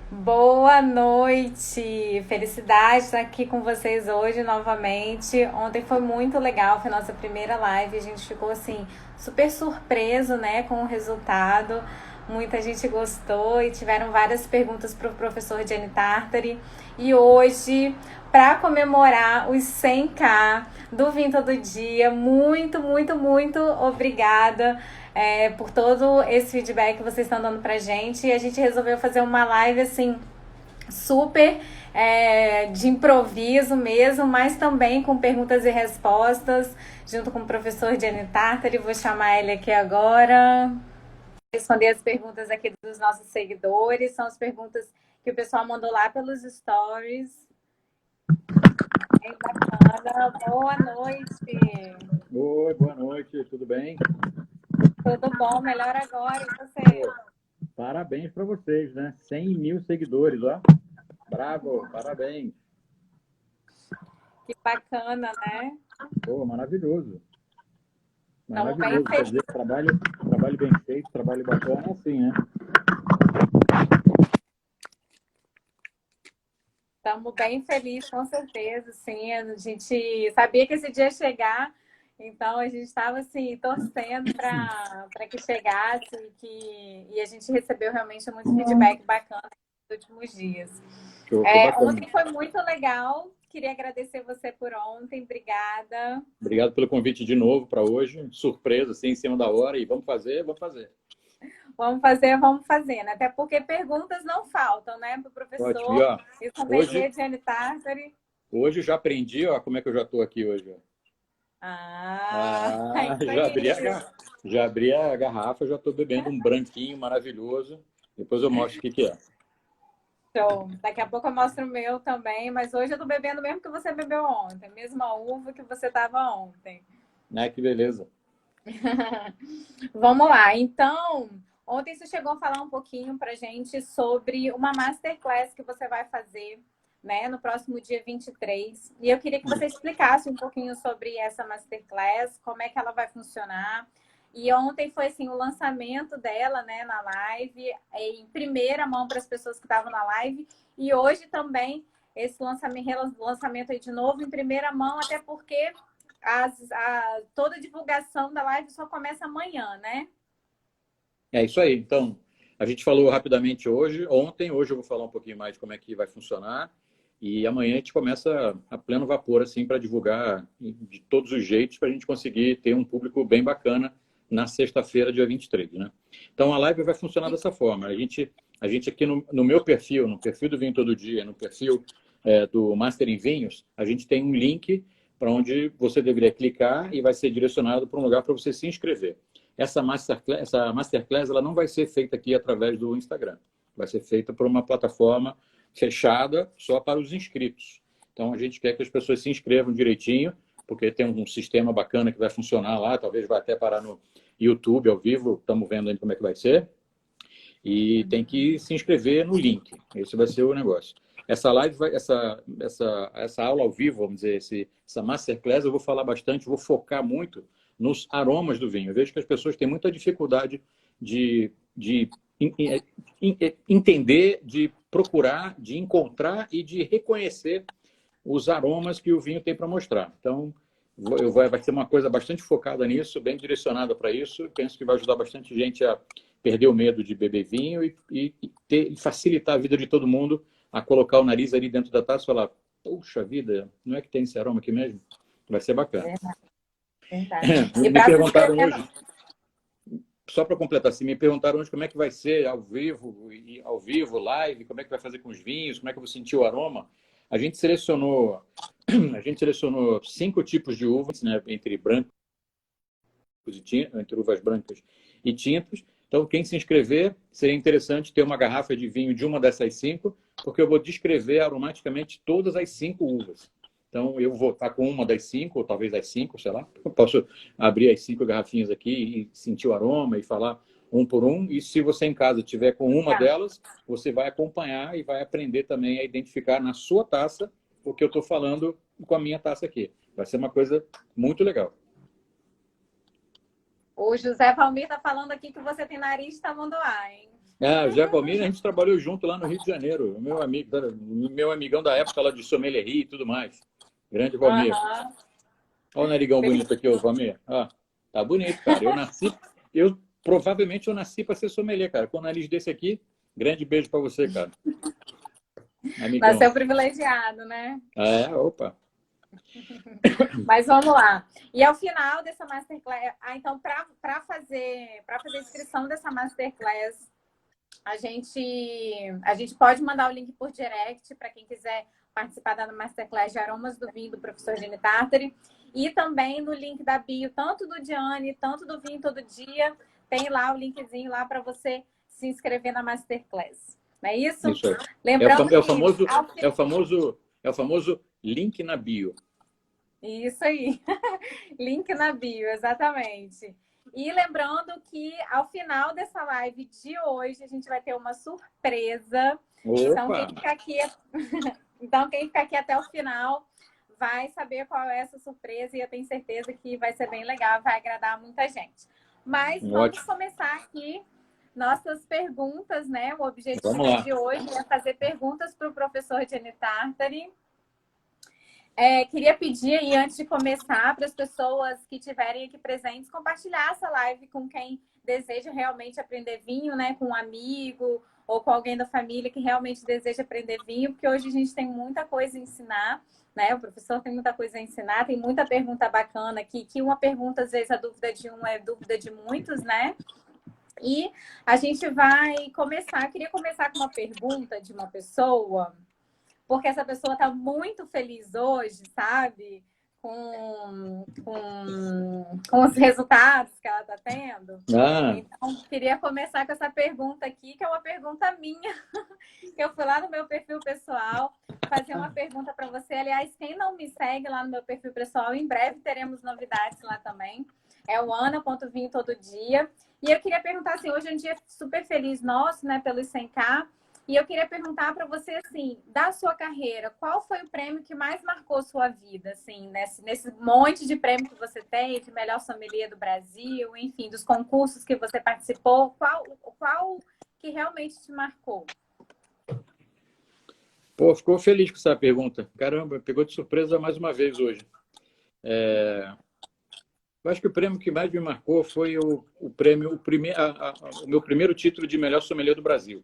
Boa noite! Felicidade estar aqui com vocês hoje novamente. Ontem foi muito legal, foi nossa primeira live. A gente ficou assim super surpreso, né, com o resultado. Muita gente gostou e tiveram várias perguntas para o professor Gianni Tartari. E hoje, para comemorar os 100K do Vim Todo Dia, muito obrigada por todo esse feedback que vocês estão dando pra gente. E a gente resolveu fazer uma live assim, super de improviso mesmo, mas também com perguntas e respostas, junto com o professor Gianni Tartari. Vou chamar ele aqui agora. Responder as perguntas aqui dos nossos seguidores. São as perguntas que o pessoal mandou lá pelos stories. Bem bacana. Boa noite. Oi, boa noite, tudo bem? Tudo bom? Melhor agora. E você? Pô, parabéns para vocês, né? 100 mil seguidores, ó. Bravo, parabéns. Que bacana, né? Pô, maravilhoso. Estamos bem Maravilhoso. Quer dizer, trabalho bem feito, trabalho bacana, é assim, né? Estamos bem felizes, com certeza, sim. A gente sabia que esse dia ia chegar, então a gente estava assim, torcendo para que chegasse e a gente recebeu realmente muito feedback bacana nos últimos dias. Show, que bacana. Ontem foi muito legal. Queria agradecer você por ontem. Obrigada. Obrigado pelo convite de novo para hoje. Surpresa, assim, em cima da hora. E vamos fazer, vamos fazer. Vamos fazer, né? Até porque perguntas não faltam, né? Para o Ótimo. E, professor ó, e hoje, sommelier Gianni Tartari. hoje já aprendi, ó, como é que eu já estou aqui hoje, ó. Ah, Isso aí. já abri a garrafa, já estou bebendo um branquinho maravilhoso. Depois eu mostro o que que é. Show. Daqui a pouco eu mostro o meu também, mas hoje eu tô bebendo mesmo que você bebeu ontem, mesma uva que você tava ontem. Né, que beleza. Vamos lá. Então, ontem você chegou a falar um pouquinho pra gente sobre uma masterclass que você vai fazer, né, no próximo dia 23. E eu queria que você explicasse um pouquinho sobre essa masterclass, como é que ela vai funcionar. E ontem foi assim o lançamento dela, né, na live, em primeira mão para as pessoas que estavam na live. E hoje também esse lançamento aí de novo em primeira mão, até porque toda a divulgação da live só começa amanhã, né? É isso aí. Então, a gente falou rapidamente ontem, hoje eu vou falar um pouquinho mais de como é que vai funcionar. E amanhã a gente começa a pleno vapor, assim, para divulgar de todos os jeitos, para a gente conseguir ter um público bem bacana na sexta-feira, dia 23, né? Então, a live vai funcionar dessa forma. A gente aqui no meu perfil, no perfil do Vinho Todo Dia, no perfil do Master em Vinhos, a gente tem um link para onde você deveria clicar e vai ser direcionado para um lugar para você se inscrever. Essa masterclass ela não vai ser feita aqui através do Instagram. Vai ser feita por uma plataforma fechada só para os inscritos. Então, a gente quer que as pessoas se inscrevam direitinho, porque tem um sistema bacana que vai funcionar lá, talvez vai até parar no YouTube ao vivo, estamos vendo aí como é que vai ser. E tem que se inscrever no link. Esse vai ser o negócio. Essa live, essa aula ao vivo, vamos dizer, essa masterclass, eu vou falar bastante, vou focar muito nos aromas do vinho. Eu vejo que as pessoas têm muita dificuldade de entender, de procurar, de encontrar e de reconhecer os aromas que o vinho tem para mostrar. Então, vai ser uma coisa bastante focada nisso, bem direcionada para isso. Penso que vai ajudar bastante gente a perder o medo de beber vinho e facilitar a vida de todo mundo a colocar o nariz ali dentro da taça e falar: puxa vida, não é que tem esse aroma aqui mesmo? Vai ser bacana. Verdade. E Me para se perguntaram inscrever hoje, só para completar, assim, me perguntaram hoje como é que vai ser ao vivo, live, como é que vai fazer com os vinhos, como é que eu vou sentir o aroma. A gente selecionou, a gente selecionou 5 tipos de uvas, né, entre brancos e tintas, entre uvas brancas e tintas. Então, quem se inscrever, seria interessante ter uma garrafa de vinho de uma dessas 5, porque eu vou descrever aromaticamente todas as 5 uvas. Então, eu vou estar com uma das 5, ou talvez as 5, sei lá. Eu posso abrir as 5 garrafinhas aqui e sentir o aroma e falar um por um. E se você em casa tiver com uma tá. delas, você vai acompanhar e vai aprender também a identificar na sua taça o que eu estou falando com a minha taça aqui. Vai ser uma coisa muito legal. O José Valmir tá falando aqui que você tem nariz de tamanduá, hein? Ah, o Zé Valmir, a gente trabalhou junto lá no Rio de Janeiro. Meu amigão da época lá de sommelerie e tudo mais. Grande Valmir. Aham. Olha o narigão bonito aqui, ô Valmir. Ah, tá bonito, cara. Provavelmente eu nasci para ser sommelier, cara. Com o nariz desse aqui, grande beijo para você, cara. Amigão. Nasceu privilegiado, né? É, opa. Mas vamos lá. E ao final dessa masterclass, então, para fazer a inscrição dessa masterclass, a gente pode mandar o link por direct para quem quiser participar da masterclass de aromas do vinho do professor Gene Tartari. E também no link da bio, tanto do Diane, tanto do Vinho Todo Dia, tem lá o linkzinho lá para você se inscrever na masterclass. Não é isso? Isso aí. Lembrando É o que famoso, é o famoso, é o famoso link na bio. Isso aí. Link na bio, exatamente. E lembrando que ao final dessa live de hoje, a gente vai ter uma surpresa. Então, Opa! quem ficar aqui até o final vai saber qual é essa surpresa e eu tenho certeza que vai ser bem legal, vai agradar muita gente. Mas vamos começar aqui nossas perguntas, né? O objetivo de hoje é fazer perguntas para o professor Gene Tartari. Queria pedir aí, antes de começar, para as pessoas que estiverem aqui presentes, compartilhar essa live com quem deseja realmente aprender vinho, né? Com um amigo ou com alguém da família que realmente deseja aprender vinho, porque hoje a gente tem muita coisa a ensinar, né? O professor tem muita coisa a ensinar, tem muita pergunta bacana aqui, que uma pergunta, às vezes, a dúvida de um é dúvida de muitos, né? E a gente vai começar, queria começar com uma pergunta de uma pessoa, porque essa pessoa está muito feliz hoje, sabe? Com os resultados que ela está tendo. Então, queria começar com essa pergunta aqui, que é uma pergunta minha, que eu fui lá no meu perfil pessoal fazer uma pergunta para você. Aliás, quem não me segue lá no meu perfil pessoal, em breve teremos novidades lá também. É o ana.vinho todo dia. E eu queria perguntar assim, hoje é um dia super feliz nosso, né, pelos 100K. E eu queria perguntar para você, assim, da sua carreira, qual foi o prêmio que mais marcou sua vida, assim, nesse monte de prêmio que você teve, melhor sommelier do Brasil, enfim, dos concursos que você participou, qual que realmente te marcou? Pô, ficou feliz com essa pergunta. Caramba, pegou de surpresa mais uma vez hoje. Eu acho que o prêmio que mais me marcou foi o meu primeiro título de melhor sommelier do Brasil.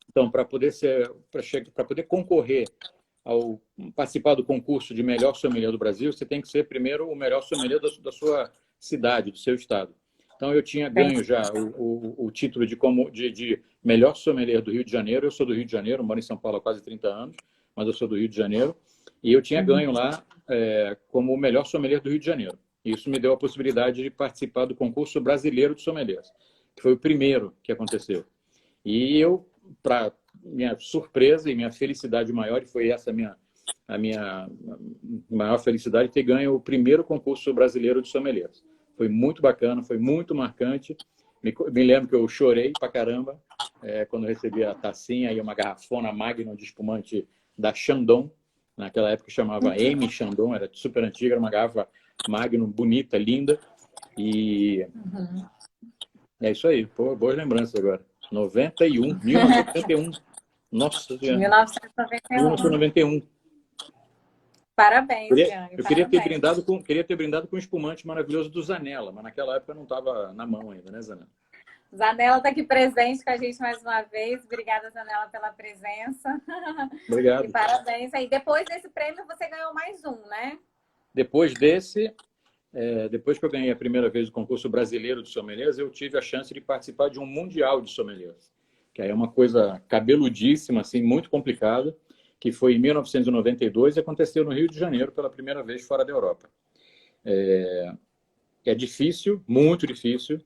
Então, para poder concorrer ao participar do concurso de melhor sommelier do Brasil, você tem que ser primeiro o melhor sommelier da sua cidade, do seu estado. Então, eu tinha ganho já o título de melhor sommelier do Rio de Janeiro. Eu sou do Rio de Janeiro, moro em São Paulo há quase 30 anos, mas eu sou do Rio de Janeiro. E eu tinha ganho lá como o melhor sommelier do Rio de Janeiro. Isso me deu a possibilidade de participar do concurso brasileiro de sommeliers, que foi o primeiro que aconteceu. E eu, para minha surpresa e minha felicidade maior, e foi essa a minha maior felicidade, ter ganho o primeiro concurso brasileiro de sommeliers. Foi muito bacana, foi muito marcante. Me lembro que eu chorei pra caramba quando recebi a tacinha e uma garrafona Magnum de espumante da Chandon. Naquela época chamava Amy Chandon, era super antiga, era uma garrafa Magnum bonita, linda. E é isso aí, pô, boas lembranças agora. 1991. Nossa Senhora. 1991. Parabéns, Diane. Eu queria ter brindado com um espumante maravilhoso do Zanella, mas naquela época não estava na mão ainda, né, Zanella? Zanella está aqui presente com a gente mais uma vez. Obrigada, Zanella, pela presença. Obrigado. E parabéns aí. Depois desse prêmio, você ganhou mais um, né? Depois que eu ganhei a primeira vez o concurso brasileiro de sommeliers, eu tive a chance de participar de um mundial de sommeliers, que aí é uma coisa cabeludíssima, assim, muito complicada, que foi em 1992 e aconteceu no Rio de Janeiro pela primeira vez fora da Europa. É difícil, muito difícil.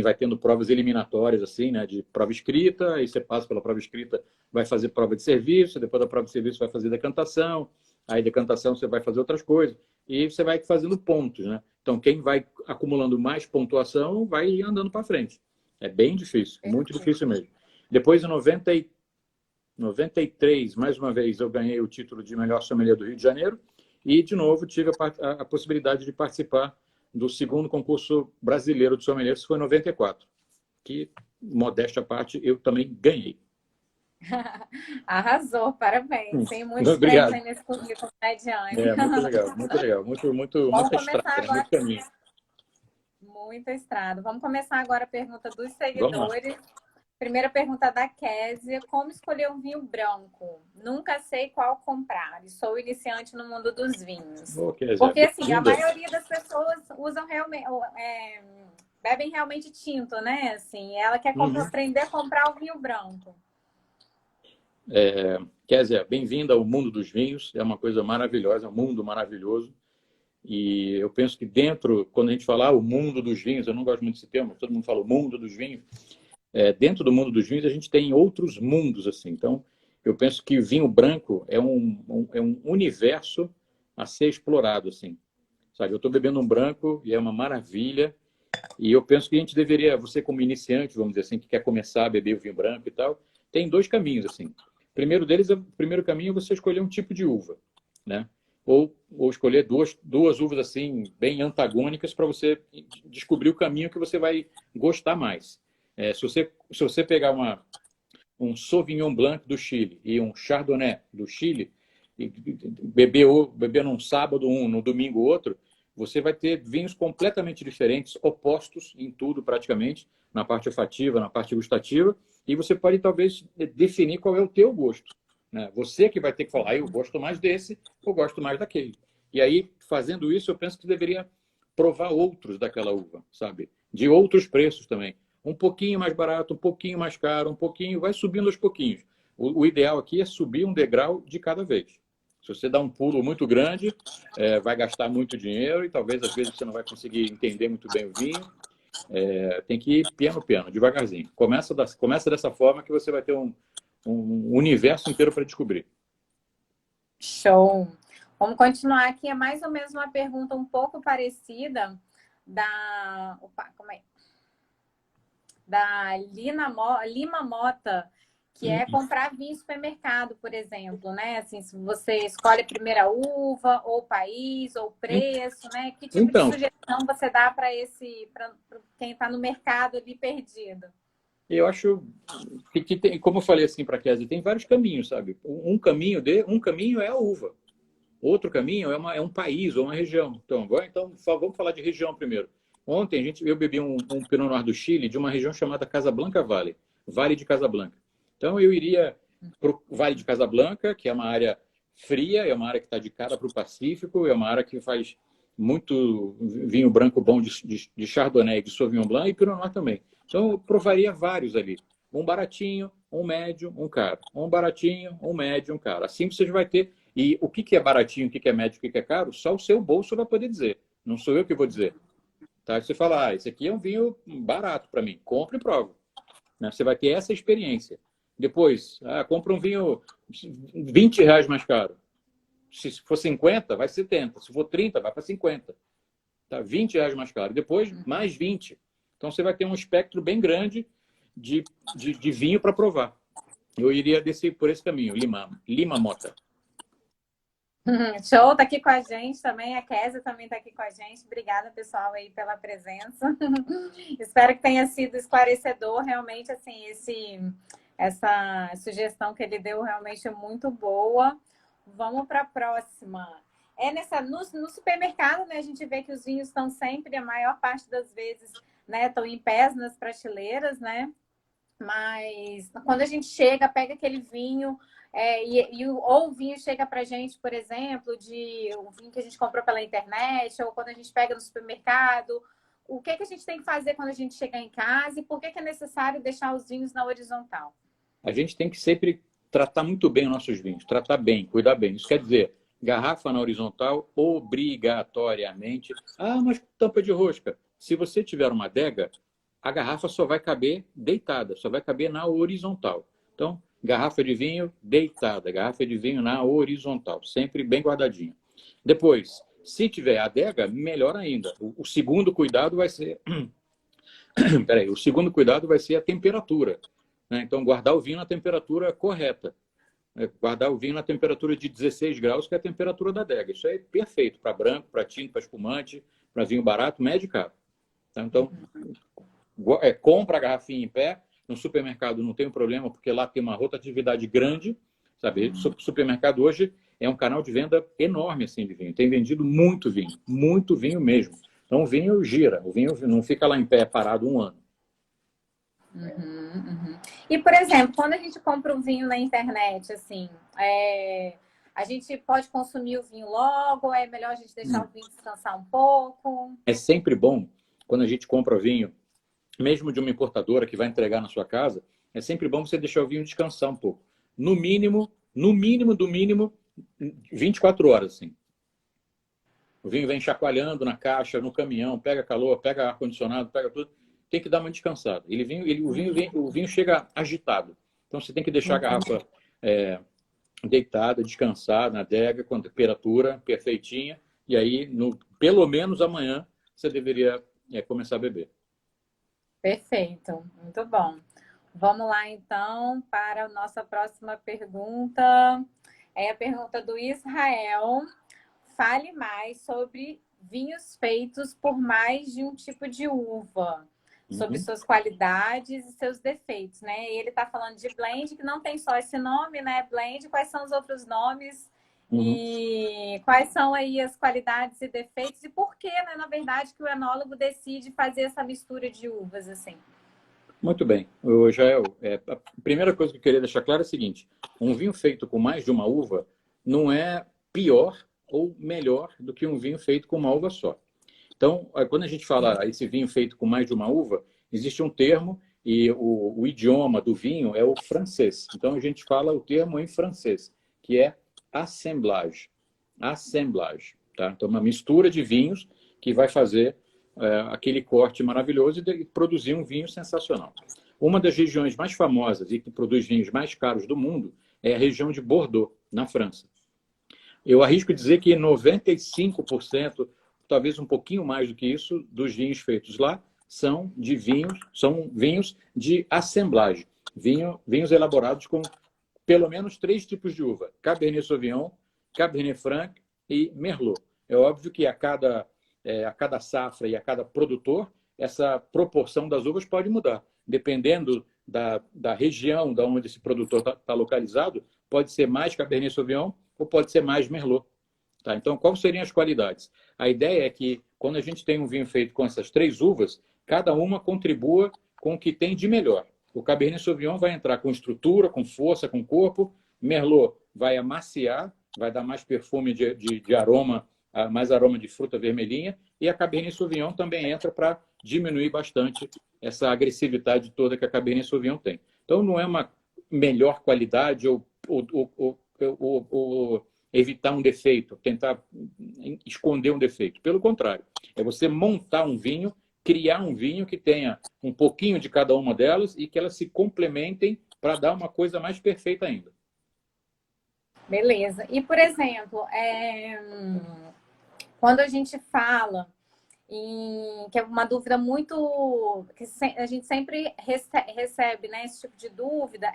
Vai tendo provas eliminatórias, assim, né, de prova escrita, aí você passa pela prova escrita, vai fazer prova de serviço, depois da prova de serviço vai fazer decantação, aí decantação você vai fazer outras coisas, e você vai fazendo pontos, né? Então, quem vai acumulando mais pontuação vai andando para frente. É bem difícil, muito difícil mesmo. Depois, em 93, mais uma vez, eu ganhei o título de melhor sommelier do Rio de Janeiro e, de novo, tive a possibilidade de participar do segundo concurso brasileiro de sommeliers, que foi em 94. que, modéstia à parte, eu também ganhei. Arrasou, parabéns. Tem muitos prêmios Obrigado. aí nesse currículo, né, Diane? É, muito legal, muito legal. Vamos Muita estrada, começar né? agora. Muito caminho. Muita estrada. Vamos começar agora a pergunta dos Vamos lá. seguidores. Primeira pergunta da Kézia: como escolher um vinho branco? Nunca sei qual comprar. E sou iniciante no mundo dos vinhos. Kézia, Porque, assim, a bem-vinda. maioria das pessoas usam realmente, bebem realmente tinto, né? Assim, ela quer aprender a comprar o vinho branco. Kézia, bem-vinda ao mundo dos vinhos. É uma coisa maravilhosa, é um mundo maravilhoso. E eu penso que dentro, quando a gente falar o mundo dos vinhos, eu não gosto muito desse termo, todo mundo fala o mundo dos vinhos. Dentro do mundo dos vinhos, a gente tem outros mundos, assim. Então, eu penso que o vinho branco é um universo a ser explorado, assim. Sabe, eu estou bebendo um branco e é uma maravilha. E eu penso que a gente deveria, você como iniciante, vamos dizer assim, que quer começar a beber o vinho branco e tal, tem dois caminhos, assim. O primeiro caminho é você escolher um tipo de uva, né? Ou escolher duas uvas, assim, bem antagônicas para você descobrir o caminho que você vai gostar mais. Se você pegar um Sauvignon Blanc do Chile e um Chardonnay do Chile, e beber num sábado um, no domingo outro, você vai ter vinhos completamente diferentes, opostos em tudo praticamente, na parte olfativa, na parte gustativa, e você pode talvez definir qual é o teu gosto, né? Você que vai ter que falar, eu gosto mais desse, eu gosto mais daquele. E aí, fazendo isso, eu penso que deveria provar outros daquela uva, sabe? De outros preços também. Um pouquinho mais barato, um pouquinho mais caro, um pouquinho, vai subindo aos pouquinhos. O ideal aqui é subir um degrau de cada vez. Se você dá um pulo muito grande, vai gastar muito dinheiro e talvez às vezes você não vai conseguir entender muito bem o vinho. Tem que ir piano, devagarzinho. Começa dessa forma que você vai ter um universo inteiro para descobrir. Show! Vamos continuar aqui. É mais ou menos uma pergunta um pouco parecida da... Opa, como é? Da Lima Mota, que é comprar vinho em supermercado, por exemplo, né? Assim, se você escolhe a primeira uva, ou país, ou preço, né? Que tipo de sugestão você dá para quem está no mercado ali perdido? Eu acho que tem, como eu falei assim para a Kézia, tem vários caminhos, sabe? Um caminho é a uva. Outro caminho é um país ou uma região. Então, vamos falar de região primeiro. Ontem eu bebi um Pinot Noir do Chile de uma região chamada Casablanca Valley, Vale de Casablanca. Então eu iria para o Vale de Casablanca, que é uma área fria, é uma área que está de cara para o Pacífico, é uma área que faz muito vinho branco bom de Chardonnay, de Sauvignon Blanc e Pinot Noir também. Então eu provaria vários ali. Um baratinho, um médio, um caro. Um baratinho, um médio, um caro. Assim você vai ter. E o que é baratinho, o que é médio, o que é caro, só o seu bolso vai poder dizer. Não sou eu que vou dizer. Tá? Você fala, esse aqui é um vinho barato para mim. Compre e prova. Né? Você vai ter essa experiência. Depois, compra um vinho R$ 20 mais caro. Se for 50, vai 70. Se for 30, vai para 50. Tá? R$ 20 mais caro. Depois, mais 20. Então, você vai ter um espectro bem grande de vinho para provar. Eu iria descer por esse caminho. Lima Mota. Show, tá aqui com a gente também. A Kézia também tá aqui com a gente. Obrigada, pessoal, aí pela presença. Espero que tenha sido esclarecedor. Realmente, assim, essa sugestão que ele deu realmente é muito boa. Vamos para a próxima. No supermercado, né? A gente vê que os vinhos estão sempre, a maior parte das vezes, né? Estão em pés nas prateleiras, né? Mas quando a gente chega, pega aquele vinho, ou o vinho chega para a gente, por exemplo, o vinho que a gente comprou pela internet, ou quando a gente pega no supermercado, o que a gente tem que fazer quando a gente chegar em casa e por que é necessário deixar os vinhos na horizontal? A gente tem que sempre tratar muito bem os nossos vinhos, tratar bem, cuidar bem. Isso quer dizer, garrafa na horizontal, obrigatoriamente. Mas tampa de rosca. Se você tiver uma adega, a garrafa só vai caber deitada, só vai caber na horizontal. Então, garrafa de vinho deitada, garrafa de vinho na horizontal, sempre bem guardadinha. Depois, se tiver adega, melhor ainda. O segundo cuidado vai ser... o segundo cuidado vai ser a temperatura. Né? Então, guardar o vinho na temperatura correta. Guardar o vinho na temperatura de 16 graus, que é a temperatura da adega. Isso é perfeito para branco, para tinto, para espumante, para vinho barato, médio e caro. Tá? Então, compra a garrafinha em pé. No supermercado não tem problema, porque lá tem uma rotatividade grande, sabe? Supermercado hoje é um canal de venda enorme assim, de vinho. Tem vendido muito vinho mesmo. Então o vinho gira, o vinho não fica lá em pé parado um ano. E, por exemplo, quando a gente compra um vinho na internet, assim, a gente pode consumir o vinho logo, ou é melhor a gente deixar o vinho descansar um pouco? É sempre bom, quando a gente compra vinho, mesmo de uma importadora que vai entregar na sua casa, é sempre bom você deixar o vinho descansar um pouco. No mínimo, do mínimo, 24 horas, assim. O vinho vem chacoalhando na caixa, no caminhão, pega calor, pega ar-condicionado, pega tudo. Tem que dar uma descansada. O vinho chega agitado. Então você tem que deixar a garrafa deitada, descansar na adega, com a temperatura perfeitinha. E aí, pelo menos amanhã, você deveria começar a beber. Perfeito, muito bom. Vamos lá, então, para a nossa próxima pergunta. É a pergunta do Israel. Fale mais sobre vinhos feitos por mais de um tipo de uva, sobre suas qualidades e seus defeitos, né? E ele está falando de blend, que não tem só esse nome, né? Blend, quais são os outros nomes e quais são aí as qualidades e defeitos e por que, né, na verdade, que o enólogo decide fazer essa mistura de uvas, assim? Muito bem. Jael, a primeira coisa que eu queria deixar claro é o seguinte: um vinho feito com mais de uma uva não é pior ou melhor do que um vinho feito com uma uva só. Então, quando a gente fala esse vinho feito com mais de uma uva, existe um termo e o idioma do vinho é o francês. Então, a gente fala o termo em francês, que é assemblage. Assemblage. Tá? Então, uma mistura de vinhos que vai fazer aquele corte maravilhoso e produzir um vinho sensacional. Uma das regiões mais famosas e que produz vinhos mais caros do mundo é a região de Bordeaux, na França. Eu arrisco dizer que 95%, talvez um pouquinho mais do que isso, dos vinhos feitos lá são vinhos de assemblagem, vinhos elaborados com pelo menos 3 tipos de uva: Cabernet Sauvignon, Cabernet Franc e Merlot. É óbvio que a cada safra e a cada produtor, essa proporção das uvas pode mudar. Dependendo da região da onde esse produtor está localizado, pode ser mais Cabernet Sauvignon ou pode ser mais Merlot. Tá? Então, quais seriam as qualidades? A ideia é que, quando a gente tem um vinho feito com essas 3 uvas, cada uma contribua com o que tem de melhor. O Cabernet Sauvignon vai entrar com estrutura, com força, com corpo. Merlot vai amaciar, vai dar mais perfume de aroma, mais aroma de fruta vermelhinha. E a Cabernet Sauvignon também entra para diminuir bastante essa agressividade toda que a Cabernet Sauvignon tem. Então, não é uma melhor qualidade ou evitar um defeito, tentar esconder um defeito. Pelo contrário, é você montar um vinho, criar um vinho que tenha um pouquinho de cada uma delas e que elas se complementem para dar uma coisa mais perfeita ainda. Beleza. E, por exemplo, quando a gente fala que é uma dúvida muito... que a gente sempre recebe, né, esse tipo de dúvida,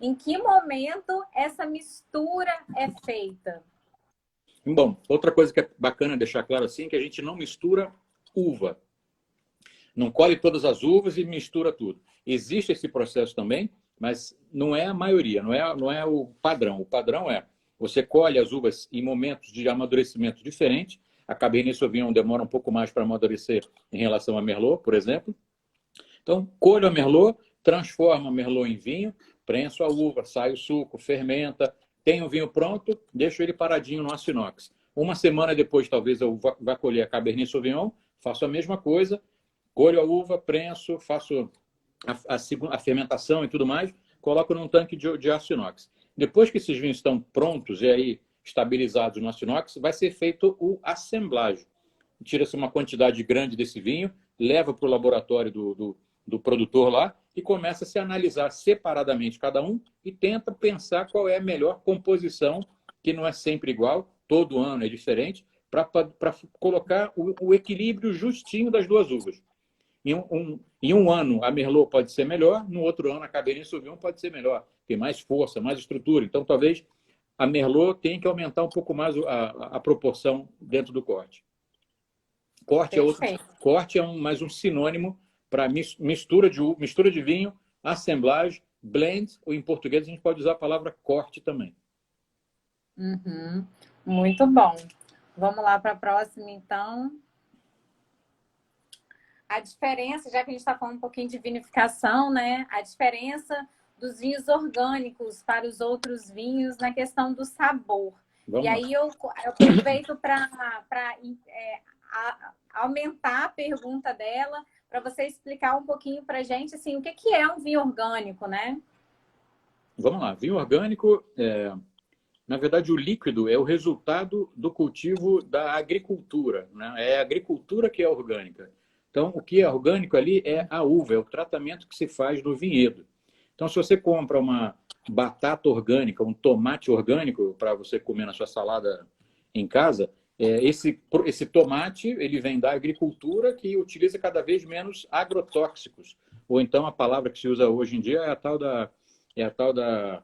em que momento essa mistura é feita? Bom, outra coisa que é bacana deixar claro assim, é que a gente não mistura uva. Não colhe todas as uvas e mistura tudo. Existe esse processo também, mas não é a maioria, não é o padrão. O padrão é: você colhe as uvas em momentos de amadurecimento diferentes. A Cabernet Sauvignon demora um pouco mais para amadurecer em relação a Merlot, por exemplo. Então, colho a Merlot, transforma a Merlot em vinho, prenso a uva, sai o suco, fermenta, tem o vinho pronto, deixo ele paradinho no aço inox. Uma semana depois, talvez eu vá colher a Cabernet Sauvignon, faço a mesma coisa, colho a uva, prenso, faço a fermentação e tudo mais, coloco num tanque de aço inox. Depois que esses vinhos estão prontos e aí estabilizados no aço inox, vai ser feito o assemblagem. Tira-se uma quantidade grande desse vinho, leva para o laboratório do produtor lá e começa a se analisar separadamente cada um e tenta pensar qual é a melhor composição, que não é sempre igual, todo ano é diferente, para colocar o equilíbrio justinho das duas uvas. Em um ano a Merlot pode ser melhor, no outro ano a Cabernet Sauvignon pode ser melhor, tem mais força, mais estrutura. Então talvez a Merlot tenha que aumentar um pouco mais a proporção dentro do corte. Corte é mais um sinônimo para mistura de vinho, assemblagem, blend, ou em português a gente pode usar a palavra corte também. Uhum. Muito bom. Vamos lá para a próxima, então. A diferença, já que a gente está falando um pouquinho de vinificação, né? A diferença dos vinhos orgânicos para os outros vinhos na questão do sabor. Vamos e lá. aí eu aproveito para aumentar a pergunta dela, para você explicar um pouquinho para a gente assim, o que é um vinho orgânico, né? Vamos lá. Vinho orgânico, na verdade, o líquido é o resultado do cultivo da agricultura, né? É a agricultura que é orgânica. Então, o que é orgânico ali é a uva, é o tratamento que se faz no vinhedo. Então, se você compra uma batata orgânica, um tomate orgânico para você comer na sua salada em casa, esse tomate ele vem da agricultura que utiliza cada vez menos agrotóxicos. Ou então a palavra que se usa hoje em dia é a tal da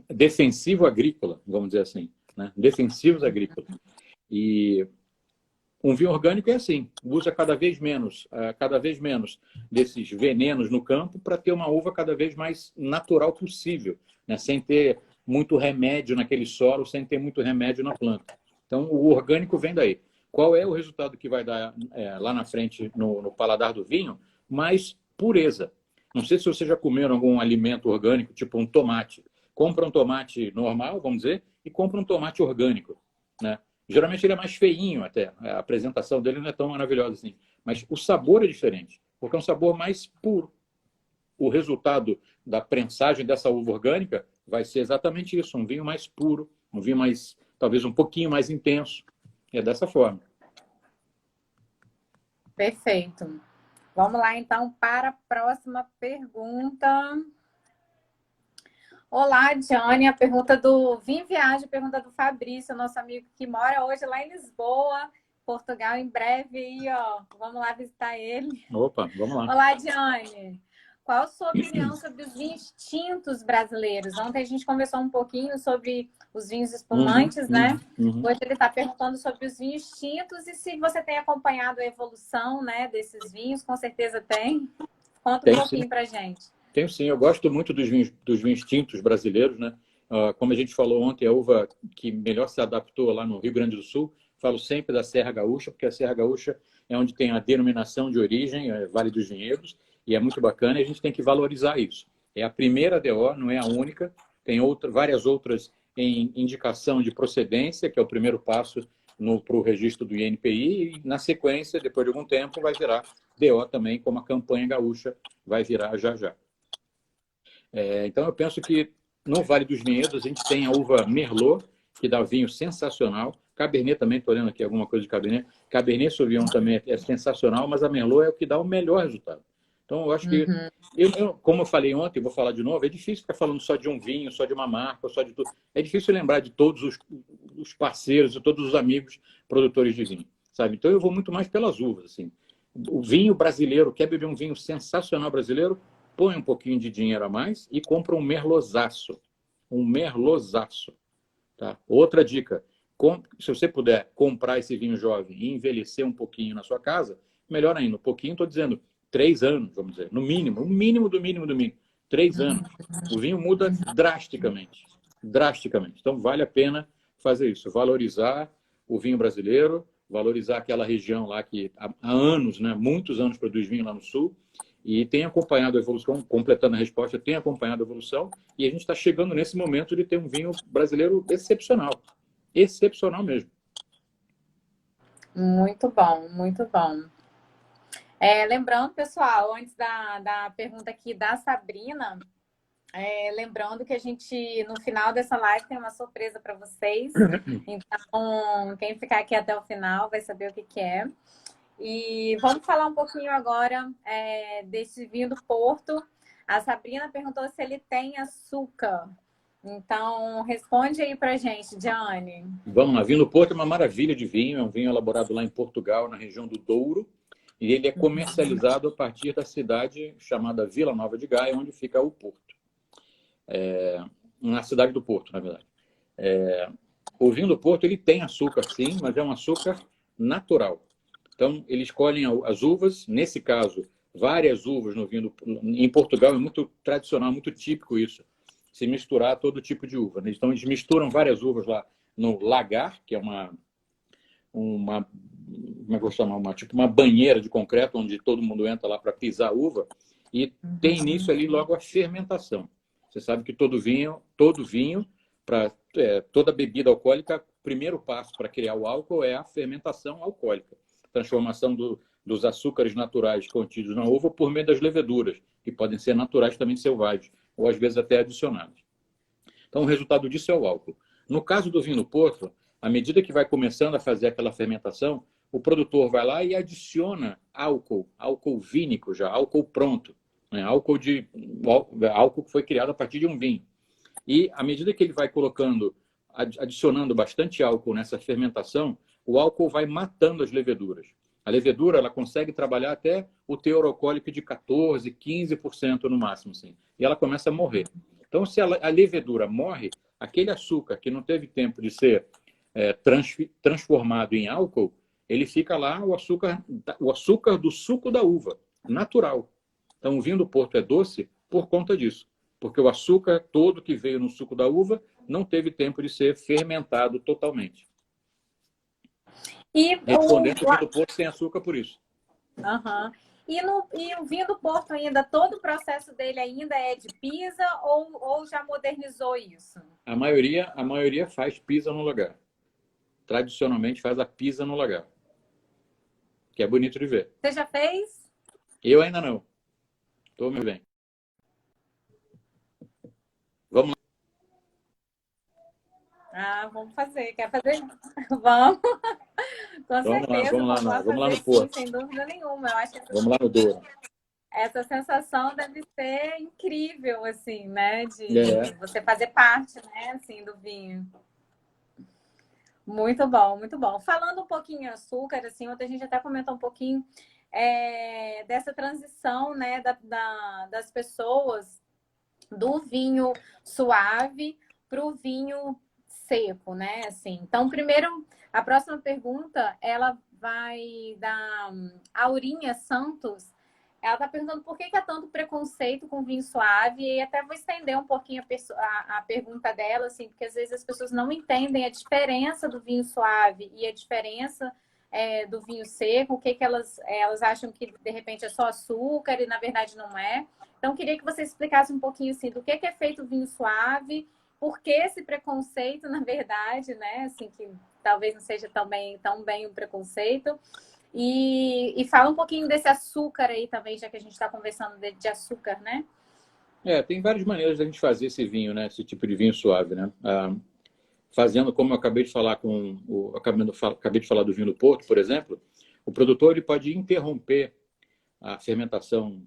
defensivo agrícola, vamos dizer assim, né? Defensivos agrícolas. E um vinho orgânico é assim, usa cada vez menos desses venenos no campo para ter uma uva cada vez mais natural possível, né? Sem ter muito remédio naquele solo, sem ter muito remédio na planta. Então, o orgânico vem daí. Qual é o resultado que vai dar lá na frente no paladar do vinho? Mais pureza. Não sei se vocês já comeram algum alimento orgânico, tipo um tomate. Compra um tomate normal, vamos dizer, e compra um tomate orgânico, né? Geralmente ele é mais feinho até, a apresentação dele não é tão maravilhosa assim, mas o sabor é diferente, porque é um sabor mais puro. O resultado da prensagem dessa uva orgânica vai ser exatamente isso, um vinho mais puro, um vinho mais, talvez um pouquinho mais intenso. É dessa forma. Perfeito. Vamos lá, então, para a próxima pergunta. Olá, Diane. A pergunta do Vim Viagem, pergunta do Fabrício, nosso amigo que mora hoje lá em Lisboa, Portugal, em breve. Aí, ó, vamos lá visitar ele. Opa, vamos lá. Olá, Diane. Qual a sua opinião sobre os vinhos tintos brasileiros? Ontem a gente conversou um pouquinho sobre os vinhos espumantes, né? Hoje ele está perguntando sobre os vinhos tintos e se você tem acompanhado a evolução, né, desses vinhos. Com certeza tem. Conta um pouquinho para gente. Tenho sim, eu gosto muito dos vinhos tintos brasileiros, né? Como a gente falou ontem, a uva que melhor se adaptou lá no Rio Grande do Sul, falo sempre da Serra Gaúcha, porque a Serra Gaúcha é onde tem a denominação de origem, Vale dos Vinhedos, e é muito bacana e a gente tem que valorizar isso. É a primeira DO, não é a única, tem várias outras em indicação de procedência, que é o primeiro passo para o registro do INPI, e na sequência, depois de algum tempo, vai virar DO também, como a campanha gaúcha vai virar já já. Então, eu penso que no Vale dos Vinhedos a gente tem a uva Merlot, que dá vinho sensacional. Cabernet também, estou olhando aqui alguma coisa de Cabernet. Cabernet Sauvignon também é sensacional, mas a Merlot é o que dá o melhor resultado. Então, eu acho que, como eu falei ontem, vou falar de novo, é difícil ficar falando só de um vinho, só de uma marca, só de tudo. É difícil lembrar de todos os parceiros, de todos os amigos produtores de vinho, sabe? Então, eu vou muito mais pelas uvas, assim. O vinho brasileiro, quer beber um vinho sensacional brasileiro, põe um pouquinho de dinheiro a mais e compra um merlosaço. Um merlosaço. Tá? Outra dica, se você puder comprar esse vinho jovem e envelhecer um pouquinho na sua casa, melhor ainda. Um pouquinho, estou dizendo 3 anos, vamos dizer. No mínimo, o mínimo do mínimo do mínimo. 3 anos. O vinho muda drasticamente. Drasticamente. Então, vale a pena fazer isso. Valorizar o vinho brasileiro, valorizar aquela região lá que há anos, né, muitos anos produz vinho lá no sul, e tem acompanhado a evolução, completando a resposta, tem acompanhado a evolução, e a gente está chegando nesse momento de ter um vinho brasileiro excepcional. Excepcional mesmo. Muito bom, muito bom. Lembrando, pessoal, antes da pergunta aqui da Sabrina, lembrando que a gente, no final dessa live, tem uma surpresa para vocês. Então, quem ficar aqui até o final vai saber o que é. E vamos falar um pouquinho agora desse vinho do Porto. A Sabrina perguntou se ele tem açúcar. Então, responde aí pra gente, Diane. Vamos lá. Vinho do Porto é uma maravilha de vinho. É um vinho elaborado lá em Portugal, na região do Douro. E ele é comercializado a partir da cidade chamada Vila Nova de Gaia, onde fica o Porto. Na cidade do Porto, na verdade. O vinho do Porto ele tem açúcar, sim, mas é um açúcar natural. Então, eles escolhem as uvas, nesse caso, várias uvas no vinho. Em Portugal é muito tradicional, muito típico isso, se misturar todo tipo de uva, né? Então, eles misturam várias uvas lá no lagar, que é como é que eu vou chamar? Tipo uma banheira de concreto, onde todo mundo entra lá para pisar a uva, e tem início ali logo a fermentação. Você sabe que todo vinho, toda bebida alcoólica, o primeiro passo para criar o álcool é a fermentação alcoólica. Transformação dos açúcares naturais contidos na uva por meio das leveduras, que podem ser naturais também selvagens, ou às vezes até adicionados. Então, o resultado disso é o álcool. No caso do vinho do Porto, à medida que vai começando a fazer aquela fermentação, o produtor vai lá e adiciona álcool vínico já, álcool pronto, né? Álcool que foi criado a partir de um vinho. E à medida que ele vai adicionando bastante álcool nessa fermentação, o álcool vai matando as leveduras. A levedura ela consegue trabalhar até o teor alcoólico de 14%, 15% no máximo, assim, e ela começa a morrer. Então, se a levedura morre, aquele açúcar que não teve tempo de ser transformado em álcool, ele fica lá o açúcar do suco da uva, natural. Então, o vinho do Porto é doce por conta disso, porque o açúcar todo que veio no suco da uva não teve tempo de ser fermentado totalmente. Respondendo, o vinho do Porto tem açúcar por isso. Uhum. E o vinho do Porto ainda, todo o processo dele ainda é de pisa ou já modernizou isso? A maioria faz pisa no lagar. Tradicionalmente faz a pisa no lagar. Que é bonito de ver. Você já fez? Eu ainda não. Estou me bem. Vamos lá. Vamos fazer. Quer fazer? Vamos. Com certeza. Vamos lá no Porto. Sem dúvida nenhuma. Eu acho que vamos lá no Douro. Essa sensação deve ser incrível, assim, né? De você fazer parte, né? Assim, do vinho. Muito bom, muito bom. Falando um pouquinho em açúcar, assim, ontem a gente até comentou um pouquinho dessa transição, né? Das pessoas do vinho suave para o vinho seco, né? Assim, então, primeiro, a próxima pergunta, ela vai da Aurinha Santos. Ela está perguntando por que há tanto preconceito com vinho suave, e até vou estender um pouquinho a pergunta dela, assim, porque às vezes as pessoas não entendem a diferença do vinho suave e a diferença do vinho seco, o que elas acham que de repente é só açúcar e na verdade não é. Então, queria que você explicasse um pouquinho assim, do que é feito o vinho suave, por que esse preconceito, na verdade, né? Assim, que talvez não seja tão bem um preconceito. E fala um pouquinho desse açúcar aí também, já que a gente está conversando de açúcar, né? Tem várias maneiras da gente fazer esse vinho, né? Esse tipo de vinho suave, né? Fazendo, como eu acabei de falar acabei de falar do vinho do Porto, por exemplo, o produtor ele pode interromper a fermentação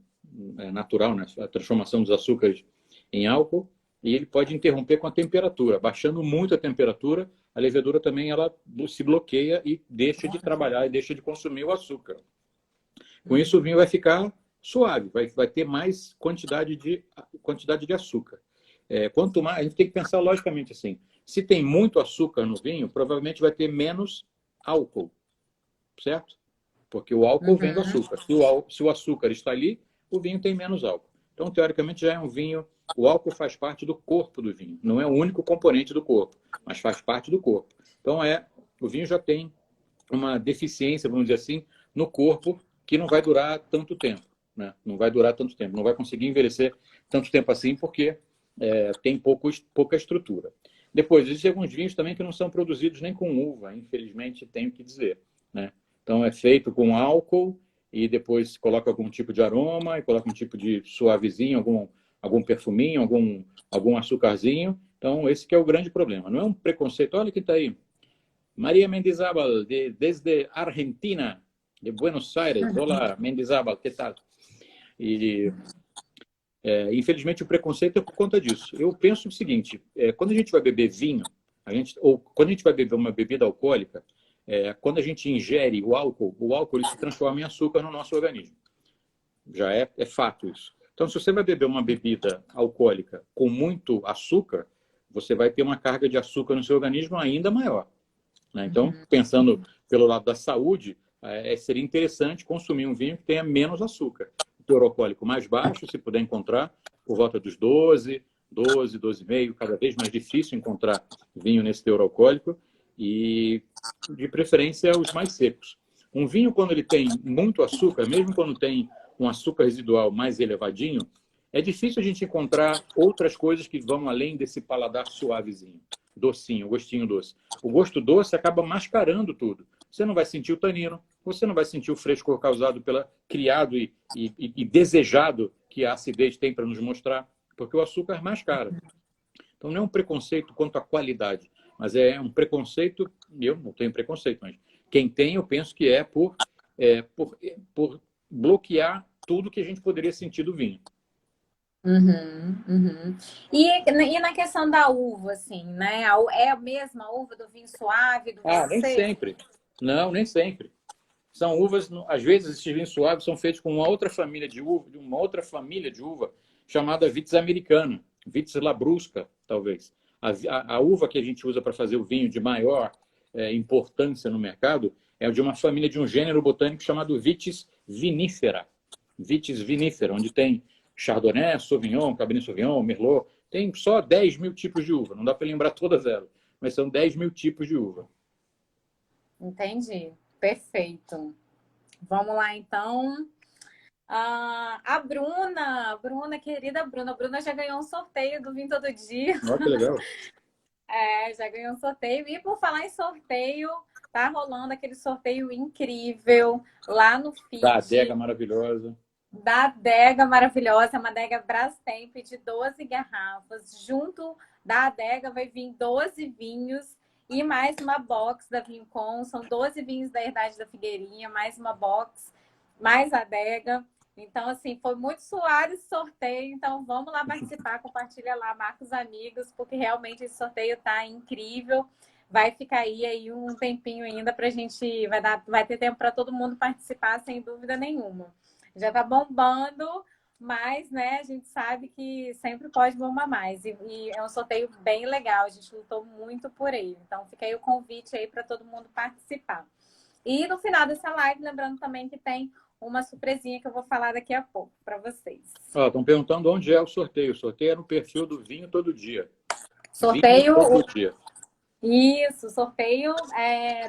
natural, né? A transformação dos açúcares em álcool, e ele pode interromper com a temperatura. Baixando muito a temperatura, a levedura também ela se bloqueia e deixa de trabalhar e deixa de consumir o açúcar. Com isso, o vinho vai ficar suave, vai ter mais quantidade de açúcar. Quanto mais, a gente tem que pensar logicamente assim, se tem muito açúcar no vinho, provavelmente vai ter menos álcool, certo? Porque o álcool vem do açúcar. Se o açúcar está ali, o vinho tem menos álcool. Então, teoricamente, já é um vinho. O álcool faz parte do corpo do vinho. Não é o único componente do corpo, mas faz parte do corpo. Então, o vinho já tem uma deficiência, vamos dizer assim, no corpo que não vai durar tanto tempo, né? Não vai durar tanto tempo. Não vai conseguir envelhecer tanto tempo assim porque tem pouca estrutura. Depois, existem alguns vinhos também que não são produzidos nem com uva, infelizmente, tenho que dizer, né? Então, é feito com álcool e depois coloca algum tipo de aroma e coloca um tipo de suavezinho, algum perfuminho, algum açúcarzinho. Então, esse que é o grande problema. Não é um preconceito. Olha quem está aí. Maria Mendizábal, desde Argentina, de Buenos Aires. Olá, Mendizábal, que tal? E, infelizmente, o preconceito é por conta disso. Eu penso o seguinte, quando a gente vai beber vinho, ou quando a gente vai beber uma bebida alcoólica, quando a gente ingere o álcool ele se transforma em açúcar no nosso organismo. Já é fato isso. Então, se você vai beber uma bebida alcoólica com muito açúcar, você vai ter uma carga de açúcar no seu organismo ainda maior, né? Então, pensando pelo lado da saúde, seria interessante consumir um vinho que tenha menos açúcar. O teor alcoólico mais baixo, se puder encontrar, por volta dos 12,5, cada vez mais difícil encontrar vinho nesse teor alcoólico, e de preferência os mais secos. Um vinho, quando ele tem muito açúcar, mesmo quando tem um açúcar residual mais elevadinho, é difícil a gente encontrar outras coisas que vão além desse paladar suavezinho, docinho, gostinho doce. O gosto doce acaba mascarando tudo. Você não vai sentir o tanino, você não vai sentir o frescor causado pela criado e desejado que a acidez tem para nos mostrar, porque o açúcar mascara. Então não é um preconceito quanto à qualidade, mas é um preconceito, eu não tenho preconceito, mas quem tem, eu penso que é por bloquear tudo que a gente poderia sentir do vinho. Uhum, uhum. E na questão da uva, assim, né? É a mesma uva do vinho suave, do vinho Nem seco? sempre. Não, nem sempre. São uvas, às vezes esses vinhos suaves são feitos com uma outra família de uva, chamada Vitis americana, Vitis labrusca, talvez. A uva que a gente usa para fazer o vinho de maior importância no mercado é de uma família, de um gênero botânico chamado Vitis vinifera. Vitis vinifera, onde tem Chardonnay, Sauvignon, Cabernet Sauvignon, Merlot. Tem só 10 mil tipos de uva. Não dá para lembrar todas elas, mas são 10 mil tipos de uva. Entendi. Perfeito. Vamos lá, então. A Bruna, querida Bruna. A Bruna já ganhou um sorteio do Vinho Todo Dia. Olha que legal. Já ganhou um sorteio. E por falar em sorteio, tá rolando aquele sorteio incrível lá no feed. Da adega maravilhosa. Da adega maravilhosa, uma adega Brastemp de 12 garrafas. Junto da adega vai vir 12 vinhos e mais uma box da Vincom. São 12 vinhos da Herdade da Figueirinha, mais uma box, mais adega. Então, assim, foi muito suado esse sorteio. Então, vamos lá participar, compartilha lá, marca os amigos, porque realmente esse sorteio tá incrível. Vai ficar aí um tempinho ainda pra gente, vai ter tempo para todo mundo participar, sem dúvida nenhuma. Já tá bombando, mas, né, a gente sabe que sempre pode bombar mais. E é um sorteio bem legal, a gente lutou muito por ele. Então, fica aí o convite aí para todo mundo participar. E no final dessa live, lembrando também que tem uma surpresinha que eu vou falar daqui a pouco para vocês. Estão perguntando onde é o sorteio. O sorteio é no perfil do Vinho Todo Dia. Sorteio... Vinho Todo Dia. Isso, sorteio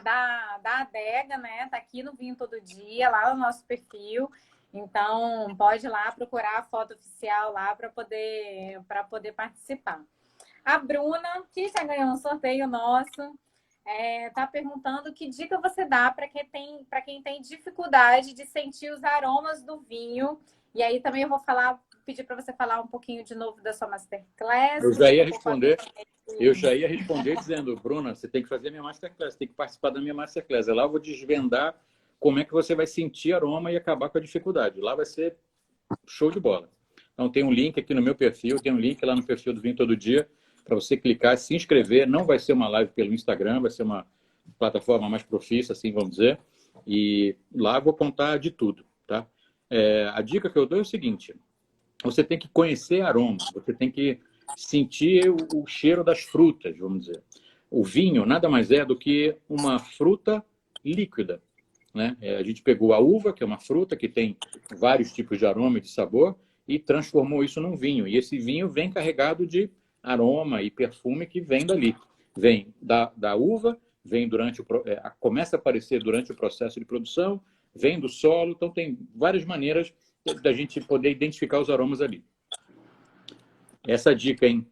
da adega, né? Tá aqui no Vinho Todo Dia, lá no nosso perfil. Então, pode ir lá procurar a foto oficial lá para poder participar. A Bruna, que já ganhou um sorteio nosso, tá perguntando que dica você dá para quem tem dificuldade de sentir os aromas do vinho. E aí também eu vou pedir para você falar um pouquinho de novo da sua masterclass. Eu já ia responder dizendo, Bruna, você tem que fazer a minha masterclass, tem que participar da minha masterclass. Lá eu vou desvendar como é que você vai sentir aroma e acabar com a dificuldade. Lá vai ser show de bola. Então tem um link aqui no meu perfil, tem um link lá no perfil do Vinho Todo Dia para você clicar, se inscrever. Não vai ser uma live pelo Instagram, vai ser uma plataforma mais profissa, assim vamos dizer. E lá eu vou contar de tudo, tá? A dica que eu dou é o seguinte: você tem que conhecer aroma, você tem que sentir o cheiro das frutas, vamos dizer. O vinho nada mais é do que uma fruta líquida, né? A gente pegou a uva, que é uma fruta que tem vários tipos de aroma e de sabor, e transformou isso num vinho. E esse vinho vem carregado de aroma e perfume que vem dali. Vem da uva, vem começa a aparecer durante o processo de produção, vem do solo. Então tem várias maneiras da gente poder identificar os aromas ali. Essa dica, hein?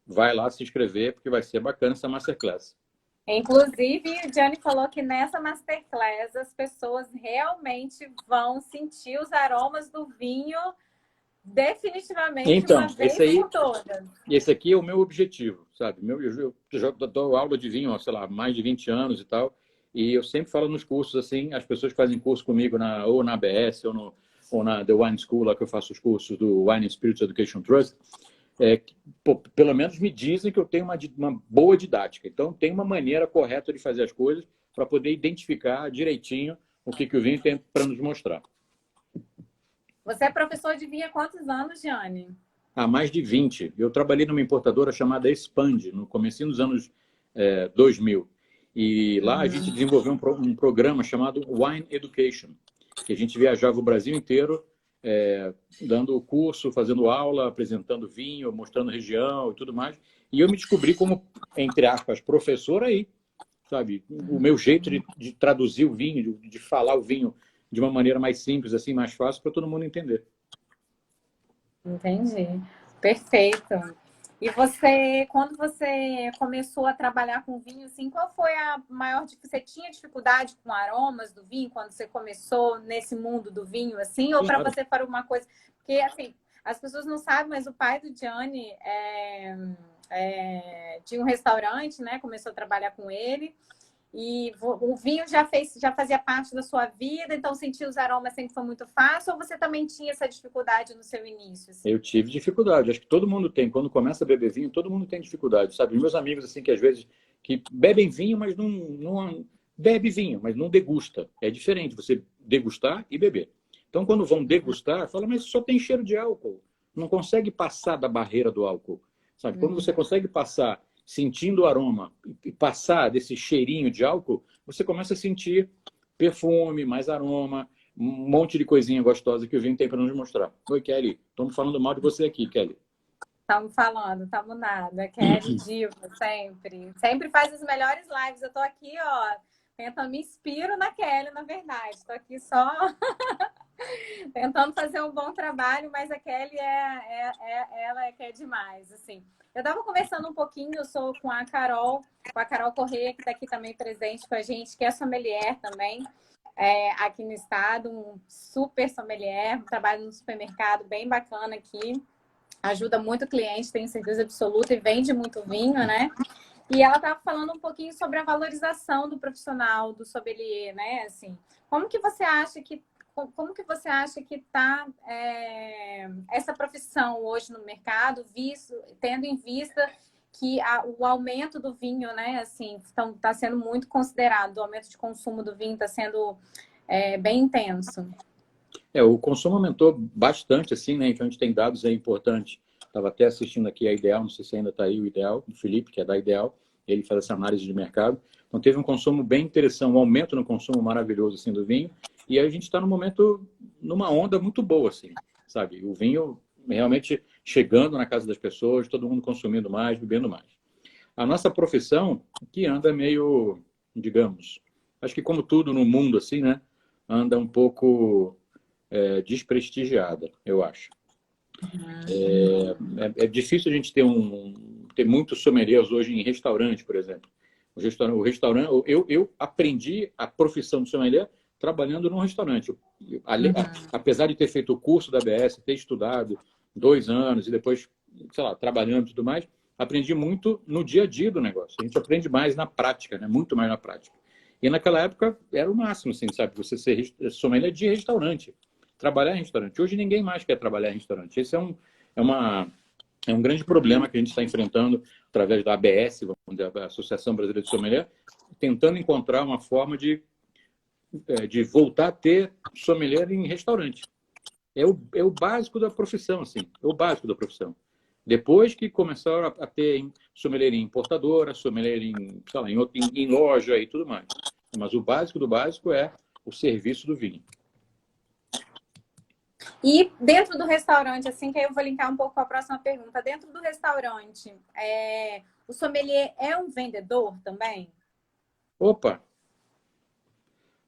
Vai lá se inscrever, porque vai ser bacana essa masterclass. Inclusive, o Gianni falou que nessa masterclass as pessoas realmente vão sentir os aromas do vinho definitivamente uma vez por todas. Esse aqui é o meu objetivo, sabe? Eu já dou aula de vinho, sei lá, há mais de 20 anos e tal, e eu sempre falo nos cursos, assim, as pessoas que fazem curso comigo ou na ABS ou na The Wine School, lá que eu faço os cursos do Wine and Spirits Education Trust, pelo menos me dizem que eu tenho uma boa didática. Então, tem uma maneira correta de fazer as coisas para poder identificar direitinho o que o vinho tem para nos mostrar. Você é professor de vinho há quantos anos, Gianni? Há mais de 20. Eu trabalhei numa importadora chamada Expand, no comecinho dos anos 2000. E lá a gente desenvolveu um programa chamado Wine Education, que a gente viajava o Brasil inteiro, dando curso, fazendo aula, apresentando vinho, mostrando região e tudo mais. E eu me descobri como, entre aspas, professor aí, sabe? O meu jeito de traduzir o vinho, de falar o vinho de uma maneira mais simples, assim, mais fácil, para todo mundo entender. Entendi. Perfeito. E você, quando você começou a trabalhar com vinho, assim, qual foi a maior... Você tinha dificuldade com aromas do vinho quando você começou nesse mundo do vinho, assim? Ou para Claro. você foi uma coisa... Porque, assim, as pessoas não sabem, mas o pai do Gianni tinha um restaurante, né? Começou a trabalhar com ele. E o vinho já fazia parte da sua vida, então sentir os aromas sempre foi muito fácil, ou você também tinha essa dificuldade no seu início? Assim? Eu tive dificuldade, acho que todo mundo tem. Quando começa a beber vinho, todo mundo tem dificuldade, sabe? Meus amigos, assim, que às vezes que bebem vinho, mas não bebe vinho, mas não degusta. É diferente você degustar e beber. Então, quando vão degustar, fala, mas só tem cheiro de álcool. Não consegue passar da barreira do álcool, sabe? Quando você consegue passar sentindo o aroma e passar desse cheirinho de álcool, você começa a sentir perfume, mais aroma, um monte de coisinha gostosa que o vinho tem para nos mostrar. Oi, Kelly. Estamos falando mal de você aqui, Kelly. Estamos falando, estamos nada. Kelly Diva, sempre. Sempre faz as melhores lives. Eu estou aqui, ó, tentando, me inspiro na Kelly, na verdade. Estou aqui só tentando fazer um bom trabalho, mas a Kelly ela é que é demais, assim. Eu estava conversando um pouquinho, eu sou com a Carol Corrêa, que está aqui também presente com a gente, que é sommelier também, aqui no estado, um super sommelier, trabalha no supermercado, bem bacana aqui, ajuda muito o cliente, tem certeza absoluta e vende muito vinho, né? E ela estava falando um pouquinho sobre a valorização do profissional, do sommelier, né? Assim, como que você acha que está essa profissão hoje no mercado, tendo em vista que o aumento do vinho, né, assim, está sendo muito considerado, o aumento de consumo do vinho está sendo bem intenso. O consumo aumentou bastante, assim, né? Então a gente tem dados aí importantes. Estava até assistindo aqui a Ideal, não sei se ainda está aí o Ideal, o Felipe, que é da Ideal, ele faz essa análise de mercado. Então teve um consumo bem interessante, um aumento no consumo maravilhoso assim, do vinho. E a gente está no momento, numa onda muito boa, assim, sabe? O vinho realmente chegando na casa das pessoas, todo mundo consumindo mais, bebendo mais. A nossa profissão, que anda meio, digamos, acho que como tudo no mundo, assim, né? Anda um pouco desprestigiada, eu acho. É difícil a gente ter muitos sommeliers hoje em restaurante, por exemplo. O restaurante, eu aprendi a profissão de sommelier trabalhando num restaurante. Apesar de ter feito o curso da ABS, ter estudado 2 anos e depois, sei lá, trabalhando e tudo mais, aprendi muito no dia a dia do negócio. A gente aprende mais na prática, né? Muito mais na prática. E naquela época era o máximo, assim, sabe? Você ser sommelier de restaurante, trabalhar em restaurante. Hoje ninguém mais quer trabalhar em restaurante. Esse é um grande problema que a gente está enfrentando através da ABS, da Associação Brasileira de Sommelier, tentando encontrar uma forma de voltar a ter sommelier em restaurante. É o básico da profissão, assim. É o básico da profissão. Depois que começaram a ter sommelier em importadora, sommelier em, sei lá, em loja e tudo mais. Mas o básico do básico é o serviço do vinho. E dentro do restaurante, assim, que aí eu vou linkar um pouco com a próxima pergunta. Dentro do restaurante, o sommelier é um vendedor também? Opa!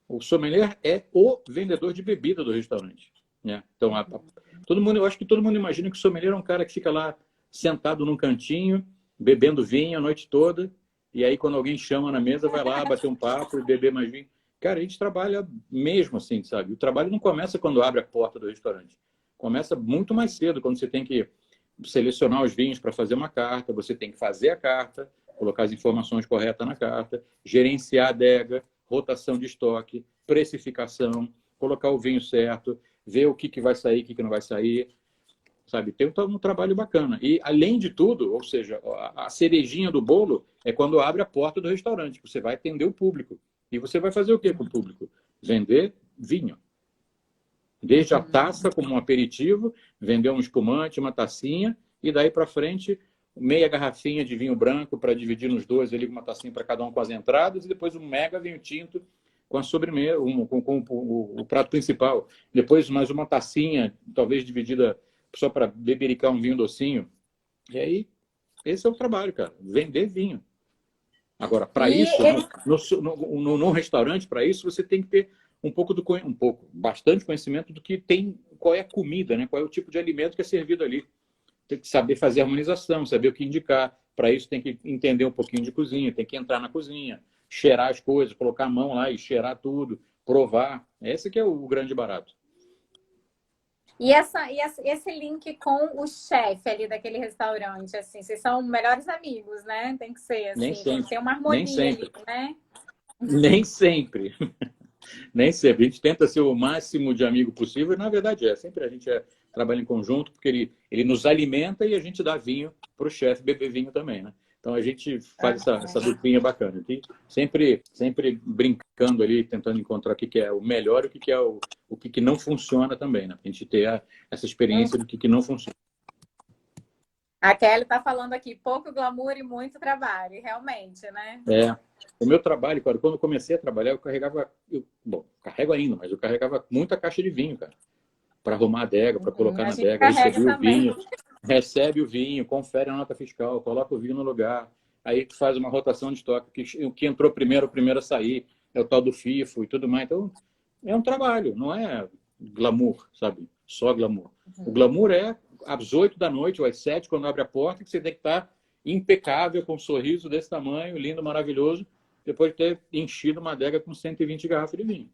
O sommelier é o vendedor de bebida do restaurante, né? Então, eu acho que todo mundo imagina que o sommelier é um cara que fica lá sentado num cantinho, bebendo vinho a noite toda, e aí quando alguém chama na mesa, vai lá bater um papo e beber mais vinho. Cara, a gente trabalha mesmo assim, sabe? O trabalho não começa quando abre a porta do restaurante. Começa muito mais cedo, quando você tem que selecionar os vinhos para fazer uma carta, você tem que fazer a carta, colocar as informações corretas na carta, gerenciar a adega, rotação de estoque, precificação, colocar o vinho certo, ver o que vai sair, o que não vai sair, sabe? Tem um trabalho bacana. E, além de tudo, ou seja, a cerejinha do bolo é quando abre a porta do restaurante, você vai atender o público. E você vai fazer o que com o público? Vender vinho. Desde a taça como um aperitivo, vender um espumante, uma tacinha, e daí para frente meia garrafinha de vinho branco para dividir nos dois, ali uma tacinha para cada um com as entradas, e depois um mega vinho tinto com a sobremesa, com o prato principal. Depois mais uma tacinha, talvez dividida só para bebericar um vinho docinho. E aí, esse é o trabalho, cara. Vender vinho. Agora, para isso, no restaurante, para isso, você tem que ter bastante conhecimento do que tem, qual é a comida, né? Qual é o tipo de alimento que é servido ali. Tem que saber fazer a harmonização, saber o que indicar. Para isso, tem que entender um pouquinho de cozinha, tem que entrar na cozinha, cheirar as coisas, colocar a mão lá e cheirar tudo, provar. Esse que é o grande barato. E esse link com o chefe ali daquele restaurante, assim, vocês são melhores amigos, né? Tem que ser assim, Nem tem que sempre. ter uma harmonia ali, né? Nem sempre. Nem sempre. A gente tenta ser o máximo de amigo possível, e na verdade sempre a gente trabalha em conjunto, porque ele nos alimenta e a gente dá vinho para o chefe beber vinho também, né? Então a gente faz essa duplinha bacana. Aqui, sempre brincando ali, tentando encontrar o que é o melhor e o que é o que não funciona também, né? Para a gente ter essa experiência do que não funciona. A Kelly está falando aqui, pouco glamour e muito trabalho, realmente, né? O meu trabalho, cara, quando eu comecei a trabalhar, eu carregava, carrego ainda, mas eu carregava muita caixa de vinho, cara, para arrumar a adega, para colocar na adega, recebe o vinho, confere a nota fiscal, coloca o vinho no lugar, aí tu faz uma rotação de estoque, o que entrou primeiro, o primeiro a sair, é o tal do FIFO e tudo mais. Então, é um trabalho, não é glamour, sabe? Só glamour. O glamour é às 8 da noite ou às 7, quando abre a porta, que você tem que estar impecável, com um sorriso desse tamanho, lindo, maravilhoso, depois de ter enchido uma adega com 120 garrafas de vinho.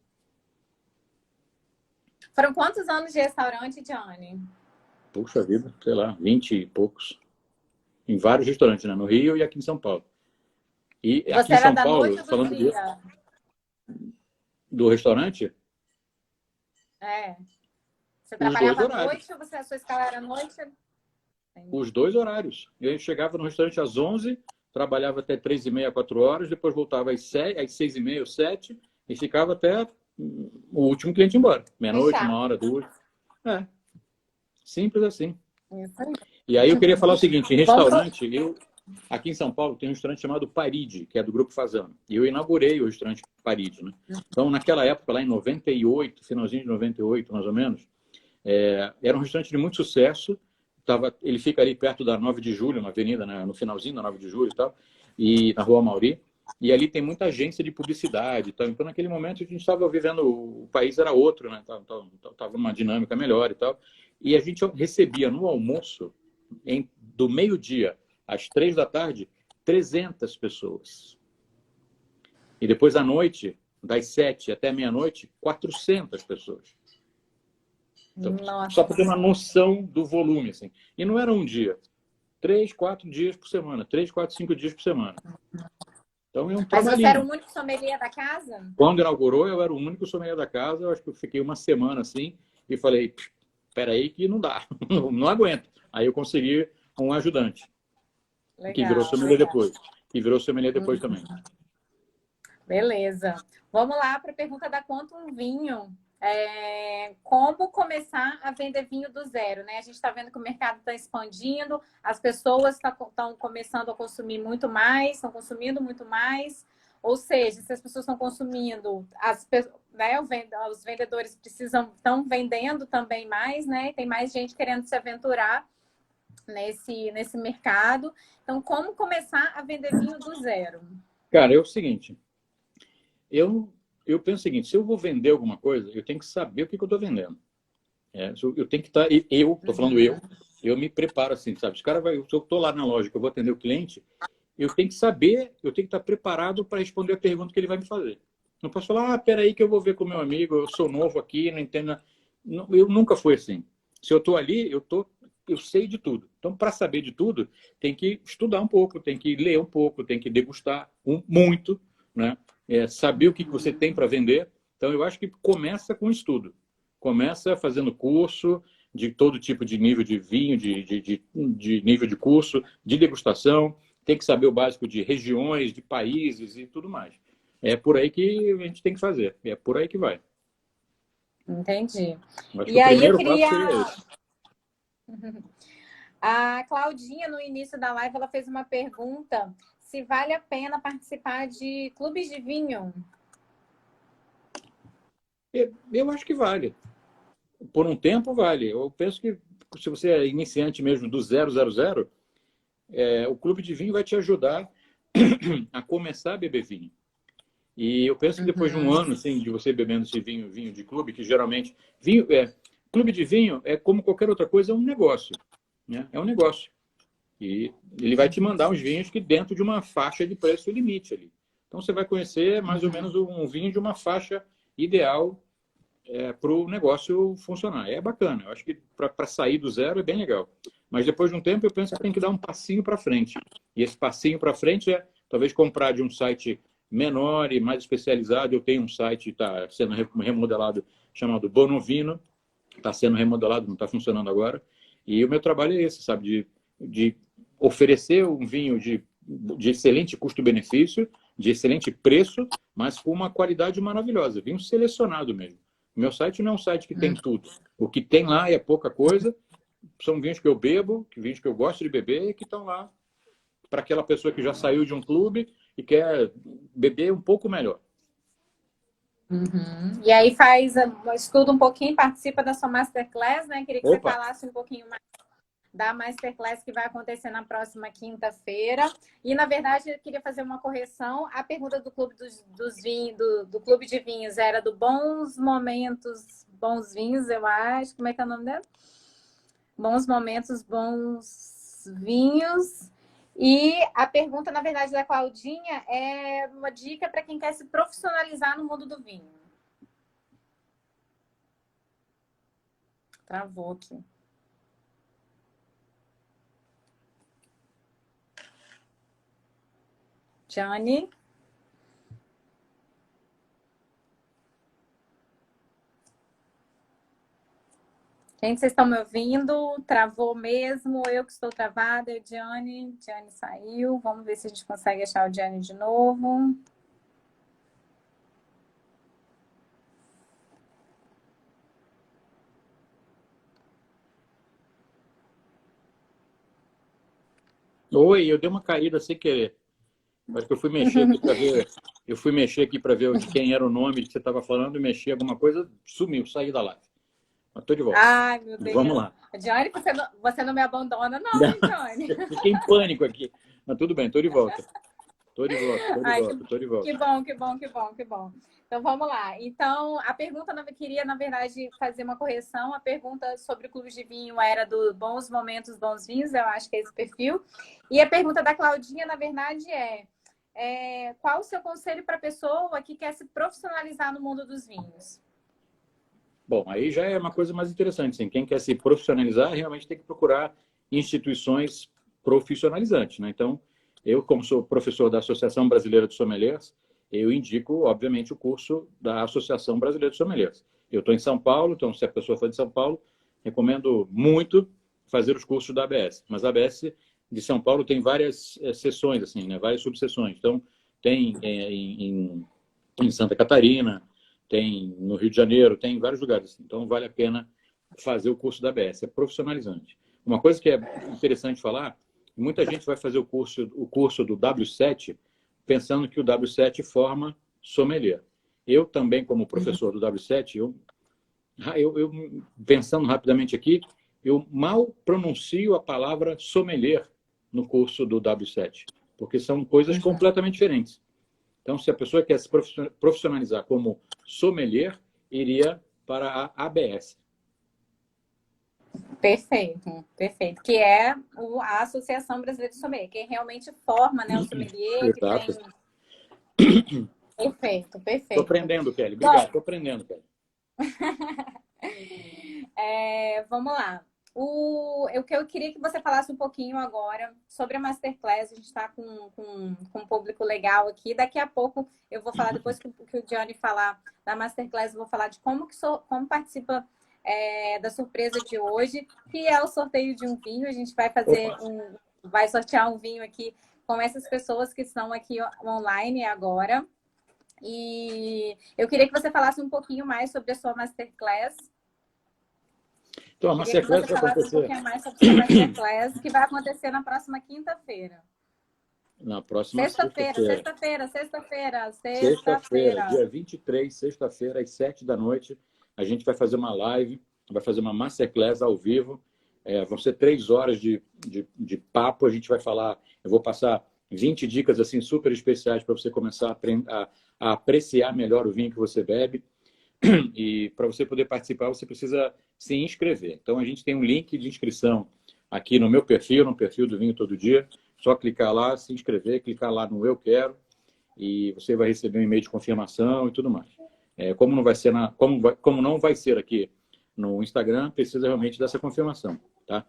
Foram quantos anos de restaurante, Johnny? Puxa vida, sei lá, 20 e poucos. Em vários restaurantes, né? No Rio e aqui em São Paulo. E você aqui em era São da Paulo, noite ou falando do dia? Do restaurante? Você trabalhava à horários. noite ou a sua escala era à noite? Os dois horários. Eu chegava no restaurante às 11, trabalhava até 3h30, 4 horas, depois voltava às 6h30 ou 7 e ficava até o último cliente ir embora. Meia-noite, 1h, 2. Simples assim. Isso aí. E aí eu queria falar o seguinte, em restaurante, aqui em São Paulo tem um restaurante chamado Paride, que é do Grupo Fasano. E eu inaugurei o restaurante Paride, né? Então, naquela época, lá em 98, finalzinho de 98, mais ou menos, era um restaurante de muito sucesso. Ele fica ali perto da 9 de julho, na avenida, né, no finalzinho da 9 de julho e tal, e na Rua Mauri. E ali tem muita agência de publicidade e tal. Então, naquele momento, a gente estava vivendo... O país era outro, né? Tava uma dinâmica melhor e tal. E a gente recebia no almoço, do meio-dia às 3 da tarde, 300 pessoas. E depois à noite, das 7 até meia-noite, 400 pessoas. Então, só para ter uma noção do volume, assim. E não era um dia. 3, 4 dias por semana. 3, 4, 5 dias por semana. Então, é um trabalhinho. Mas você era o único sommelier da casa? Quando inaugurou, eu era o único sommelier da casa. Eu acho que eu fiquei uma semana assim e falei, espera aí que não dá. Não aguento. Aí eu consegui um ajudante. Legal, que virou sommelier depois. Que virou sommelier depois também. Beleza. Vamos lá para a pergunta da Quantum Vinho. Como começar a vender vinho do zero, né? A gente está vendo que o mercado está expandindo, as pessoas estão começando a consumir muito mais, estão consumindo muito mais. Ou seja, se as pessoas estão consumindo, os vendedores estão vendendo também mais, né? Tem mais gente querendo se aventurar nesse mercado. Então, como começar a vender vinho do zero? Cara, é o seguinte, eu penso o seguinte, se eu vou vender alguma coisa, eu tenho que saber o que eu estou vendendo. Eu tenho que estar... Estou falando eu me preparo assim, sabe? Se eu estou lá na loja, que eu vou atender o cliente, eu tenho que saber, eu tenho que estar preparado para responder a pergunta que ele vai me fazer. Não posso falar, peraí que eu vou ver com o meu amigo, eu sou novo aqui, não entendo... Eu nunca fui assim. Se eu estou ali, eu sei de tudo. Então, para saber de tudo, tem que estudar um pouco, tem que ler um pouco, tem que degustar muito, né? Saber o que você tem para vender. Então, eu acho que começa com estudo. Começa fazendo curso de todo tipo de nível de vinho, de nível de curso, de degustação. Tem que saber o básico de regiões, de países e tudo mais. É por aí que a gente tem que fazer. É por aí que vai. Entendi. Acho que o primeiro passo seria esse. A Claudinha, no início da live, ela fez uma pergunta se vale a pena participar de clubes de vinho. Eu acho que vale. Por um tempo, vale. Eu penso que se você é iniciante mesmo do 000, o clube de vinho vai te ajudar a começar a beber vinho. E eu penso que depois de um ano assim, de você bebendo esse vinho de clube, que geralmente clube de vinho é como qualquer outra coisa, é um negócio, né? É um negócio. E ele vai te mandar uns vinhos que dentro de uma faixa de preço limite ali. Então você vai conhecer mais ou menos um vinho de uma faixa ideal para o negócio funcionar. É bacana. Eu acho que para sair do zero é bem legal. Mas depois de um tempo eu penso que tem que dar um passinho para frente. E esse passinho para frente é talvez comprar de um site menor e mais especializado. Eu tenho um site que está sendo remodelado chamado Bonovino. Está sendo remodelado, não está funcionando agora. E o meu trabalho é esse, sabe? De oferecer um vinho de excelente custo-benefício, de excelente preço, mas com uma qualidade maravilhosa. Vinho selecionado mesmo. O meu site não é um site que tem tudo. O que tem lá é pouca coisa. São vinhos que eu bebo, vinhos que eu gosto de beber e que estão lá para aquela pessoa que já saiu de um clube e quer beber um pouco melhor. E aí estuda um pouquinho, participa da sua Masterclass, né? Queria que você Opa! falasse um pouquinho mais da Masterclass que vai acontecer na próxima quinta-feira. E, na verdade, eu queria fazer uma correção. A pergunta do Clube dos Vinhos, do Clube de Vinhos era do Bons Momentos, Bons Vinhos, eu acho. Como é que é o nome dela? Bons Momentos, Bons Vinhos. E a pergunta, na verdade, da Claudinha é uma dica para quem quer se profissionalizar no mundo do vinho. Travou aqui. Jane? Gente, vocês estão me ouvindo? Travou mesmo? Eu que estou travada, é Diane. Diane saiu. Vamos ver se a gente consegue achar o Diane de novo. Oi, eu dei uma caída sem querer. Acho que eu fui mexer aqui para ver. Eu fui mexer aqui para ver de quem era o nome que você estava falando e mexi alguma coisa, sumiu, saí da live. Mas estou de volta. Ai, meu Deus. Vamos lá. Diane, você não me abandona, não, hein, Diane? Fiquei em pânico aqui. Mas tudo bem, estou de volta. Estou de volta, estou de Ai, volta, estou de volta. que bom, que bom, que bom, que bom. Então, vamos lá. Então, a pergunta, eu queria, na verdade, fazer uma correção. A pergunta sobre o clube de vinho era do Bons Momentos, Bons Vinhos, eu acho que é esse perfil. E a pergunta da Claudinha, na verdade, qual o seu conselho para a pessoa que quer se profissionalizar no mundo dos vinhos? Bom, aí já é uma coisa mais interessante. Assim. Quem quer se profissionalizar realmente tem que procurar instituições profissionalizantes. Né? Então, eu, como sou professor da Associação Brasileira de Sommeliers, eu indico, obviamente, o curso da Associação Brasileira de Sommeliers. Eu estou em São Paulo, então, se a pessoa for de São Paulo, recomendo muito fazer os cursos da ABS. Mas a ABS de São Paulo tem várias seções, assim, né? Várias subseções. Então, tem em Santa Catarina, tem no Rio de Janeiro, tem em vários lugares. Então, vale a pena fazer o curso da ABS, é profissionalizante. Uma coisa que é interessante falar, muita gente vai fazer o curso do W7 pensando que o W7 forma sommelier. Eu também, como professor do W7, eu pensando rapidamente aqui, eu mal pronuncio a palavra sommelier no curso do W7, porque são coisas completamente diferentes. Então, se a pessoa quer se profissionalizar como sommelier, iria para a ABS. Perfeito, perfeito. Que é a Associação Brasileira de Sommelier, que realmente forma, né, o sommelier, que Exato. tem... Perfeito, perfeito. Estou aprendendo, Kelly. Obrigado, estou aprendendo, Kelly. Vamos lá. O que eu queria que você falasse um pouquinho agora sobre a Masterclass. A gente está com um público legal aqui. Daqui a pouco eu vou falar, depois que o Johnny falar da Masterclass, eu vou falar de como participa da surpresa de hoje, que é o sorteio de um vinho. A gente vai fazer vai sortear um vinho aqui com essas pessoas que estão aqui online agora. E eu queria que você falasse um pouquinho mais sobre a sua Masterclass. Então, a Queria que Masterclass você vai falasse um acontecer pouquinho mais sobre a Masterclass, que vai acontecer na próxima quinta-feira. na próxima Sexta-feira, sexta-feira. sexta-feira, sexta-feira, Sexta-feira, sexta-feira. dia 23, sexta-feira, às 7 da noite, a gente vai fazer uma live, vai fazer uma Masterclass ao vivo. Vão ser 3 horas de papo. A gente vai falar, eu vou passar 20 dicas assim super especiais para você começar a apreciar melhor o vinho que você bebe. E para você poder participar, você precisa se inscrever. Então, a gente tem um link de inscrição aqui no meu perfil, no perfil do Vinho Todo Dia. Só clicar lá, se inscrever, clicar lá no Eu Quero, e você vai receber um e-mail de confirmação e tudo mais. Como não vai ser como não vai ser aqui no Instagram, precisa realmente dessa confirmação, tá?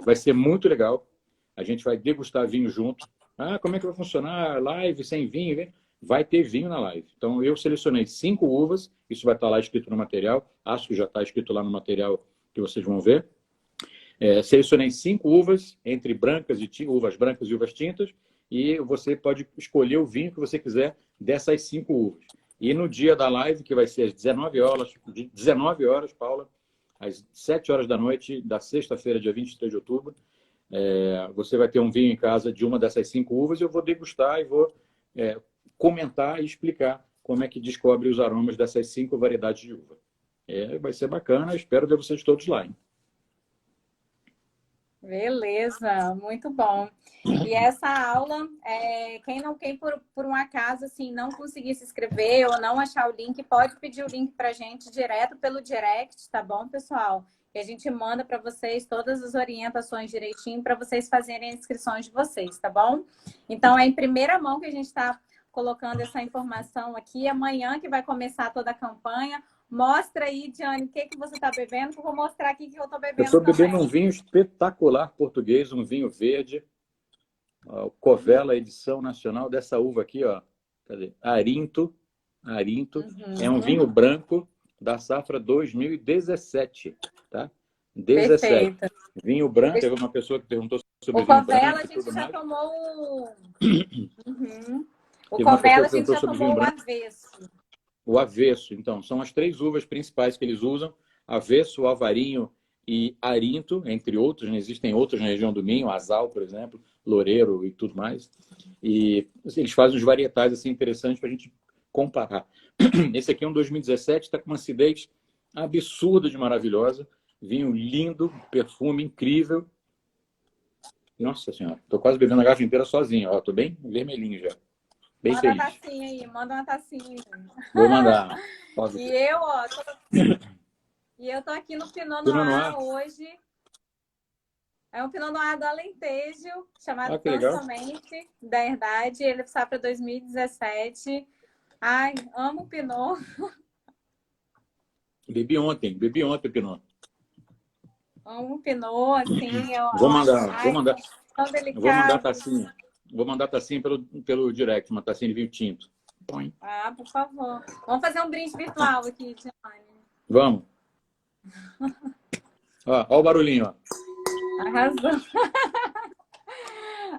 Vai ser muito legal. A gente vai degustar vinho junto. Ah, como é que vai funcionar? Live sem vinho? Né? Vai ter vinho na live. Então, eu selecionei 5 uvas. Isso vai estar lá escrito no material. Acho que já está escrito lá no material que vocês vão ver. Selecionei 5 uvas, entre uvas brancas e uvas tintas, e você pode escolher o vinho que você quiser dessas 5 uvas. E no dia da live, que vai ser às 19 horas, Paula, às 7 horas da noite da sexta-feira, dia 23 de outubro, você vai ter um vinho em casa de uma dessas 5 uvas, e eu vou degustar e vou comentar e explicar como é que descobre os aromas dessas 5 variedades de uva. Vai ser bacana, espero ver vocês todos lá, hein? Beleza, muito bom. E essa aula, quem por um acaso assim, não conseguir se inscrever ou não achar o link, pode pedir o link para a gente direto pelo direct, tá bom, pessoal? E a gente manda para vocês todas as orientações direitinho para vocês fazerem as inscrições de vocês, tá bom? Então, é em primeira mão que a gente está colocando essa informação aqui. Amanhã que vai começar toda a campanha. Mostra aí, Diane, o que você está bebendo, que eu vou mostrar aqui que eu estou bebendo. Eu estou bebendo também. um vinho espetacular português, um vinho verde, o Covela, edição nacional dessa uva aqui, ó. Cadê? Arinto. Uhum. É um vinho branco da safra 2017, tá? 17. Perfeito. Vinho branco, teve uma pessoa que perguntou sobre o vinho Covela branco. A gente já tomou o Teve uma pessoa Covela a que gente perguntou já sobre tomou vinho o branco. avesso. O avesso, então, são as 3 uvas principais que eles usam: avesso, alvarinho e arinto, entre outros, né? Existem outros na região do Minho, Asal, por exemplo, Loureiro e tudo mais. E eles fazem uns varietais assim, interessantes para a gente comparar. Esse aqui é um 2017, está com uma acidez absurda de maravilhosa, vinho lindo, perfume incrível. Nossa Senhora, estou quase bebendo a garrafa inteira sozinho, estou bem vermelhinho já. Bem manda feliz. uma tacinha aí, manda uma tacinha. Vou mandar. E eu tô aqui no Pinot Pinot Noir Noir. hoje. É um Pinot Noir do Alentejo, chamado que legal. Somente, da Herdade. Ele está para 2017. Ai, amo o Pinot. Bebi ontem o Pinot. Amo o Pinot, assim. Vou mandar. Tão delicado. Vou mandar tacinha. Vou mandar tacinha pelo direct, uma tacinha de vinho tinto. Põe. Ah, por favor. Vamos fazer um brinde virtual aqui, Diane. Vamos. Ó o barulhinho, ó. Arrasou.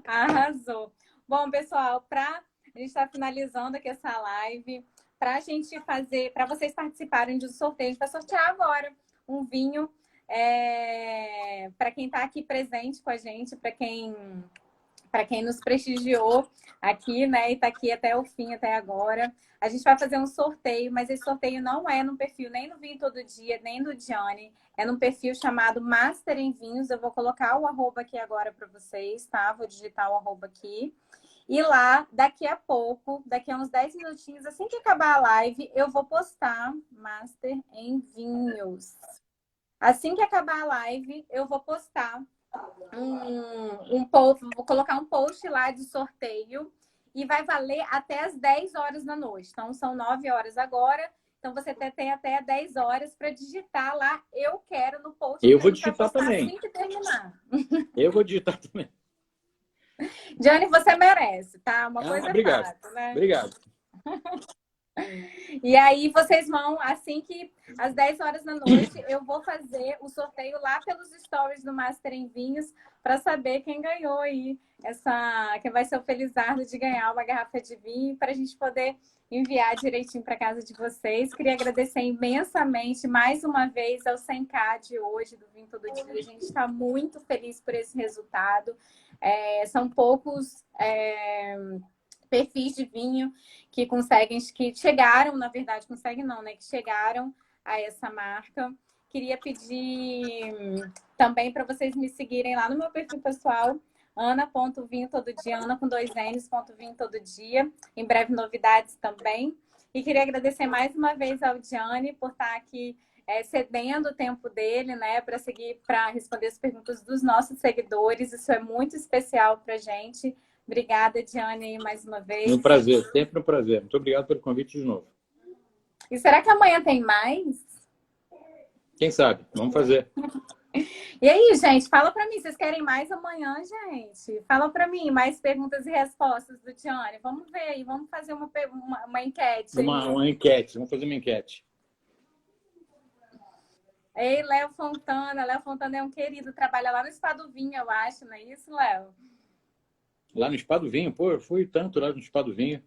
Arrasou. Bom, pessoal, a gente está finalizando aqui essa live. Para a gente fazer, para vocês participarem do sorteio, a gente vai sortear agora um vinho para quem está aqui presente com a gente, para quem nos prestigiou aqui, né, e está aqui até o fim, até agora. A gente vai fazer um sorteio, mas esse sorteio não é no perfil nem do Vinho Todo Dia, nem do Diane. É num perfil chamado Master em Vinhos. Eu vou colocar o arroba aqui agora para vocês, tá? Vou digitar o arroba aqui. E lá, daqui a pouco, daqui a uns 10 minutinhos, assim que acabar a live, eu vou postar Master em Vinhos. Assim que acabar a live, eu vou postar vou colocar um post lá de sorteio e vai valer até as 10 horas da noite. Então, são 9 horas agora. Então, você tem até 10 horas para digitar lá Eu Quero no post. Eu vou digitar também. Assim que terminar. Eu vou digitar também. Diane, você merece, tá? Uma coisa obrigado. fácil, né? Obrigado. E aí vocês vão, assim que às 10 horas da noite, eu vou fazer o sorteio lá pelos stories do Master em Vinhos para saber quem ganhou aí, quem vai ser o felizardo de ganhar uma garrafa de vinho, para a gente poder enviar direitinho para casa de vocês. Queria agradecer imensamente mais uma vez ao 100K de hoje do Vinho Todo Dia. A gente está muito feliz por esse resultado. São poucos perfis de vinho que conseguem, que chegaram, na verdade, conseguem não, né? Que chegaram a essa marca. Queria pedir também para vocês me seguirem lá no meu perfil pessoal, ana.vinhotododia, Ana com 2 N's, .vinho todo dia. Em breve novidades também. E queria agradecer mais uma vez ao Gianni por estar aqui cedendo o tempo dele, né, para responder as perguntas dos nossos seguidores. Isso é muito especial para a gente. Obrigada, Diane, mais uma vez. Um prazer, sempre um prazer. Muito obrigado pelo convite de novo. E será que amanhã tem mais? Quem sabe? Vamos fazer. E aí, gente, fala para mim, vocês querem mais amanhã, gente? Fala para mim, mais perguntas e respostas do Diane. Vamos ver aí, vamos fazer uma enquete. Uma enquete, vamos fazer uma enquete. Ei, Léo Fontana. Léo Fontana é um querido, trabalha lá no Spa do Vinho, eu acho, não é isso, Léo? Lá no Spa do Vinho? Pô, eu fui tanto lá no Spa do Vinho.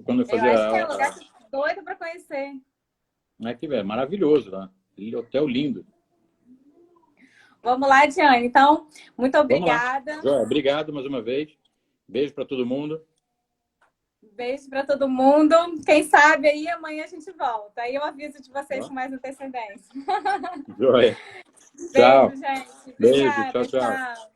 Quando eu fazia eu acho que é um lugar doido para conhecer. É maravilhoso lá. Hotel lindo. Vamos lá, Diane. Então, muito obrigada. Obrigado mais uma vez. Beijo para todo mundo. Beijo para todo mundo. Quem sabe aí amanhã a gente volta. Aí eu aviso de vocês com mais antecedência. Joia. Beijo, gente. Obrigada, Beijo. Tchau.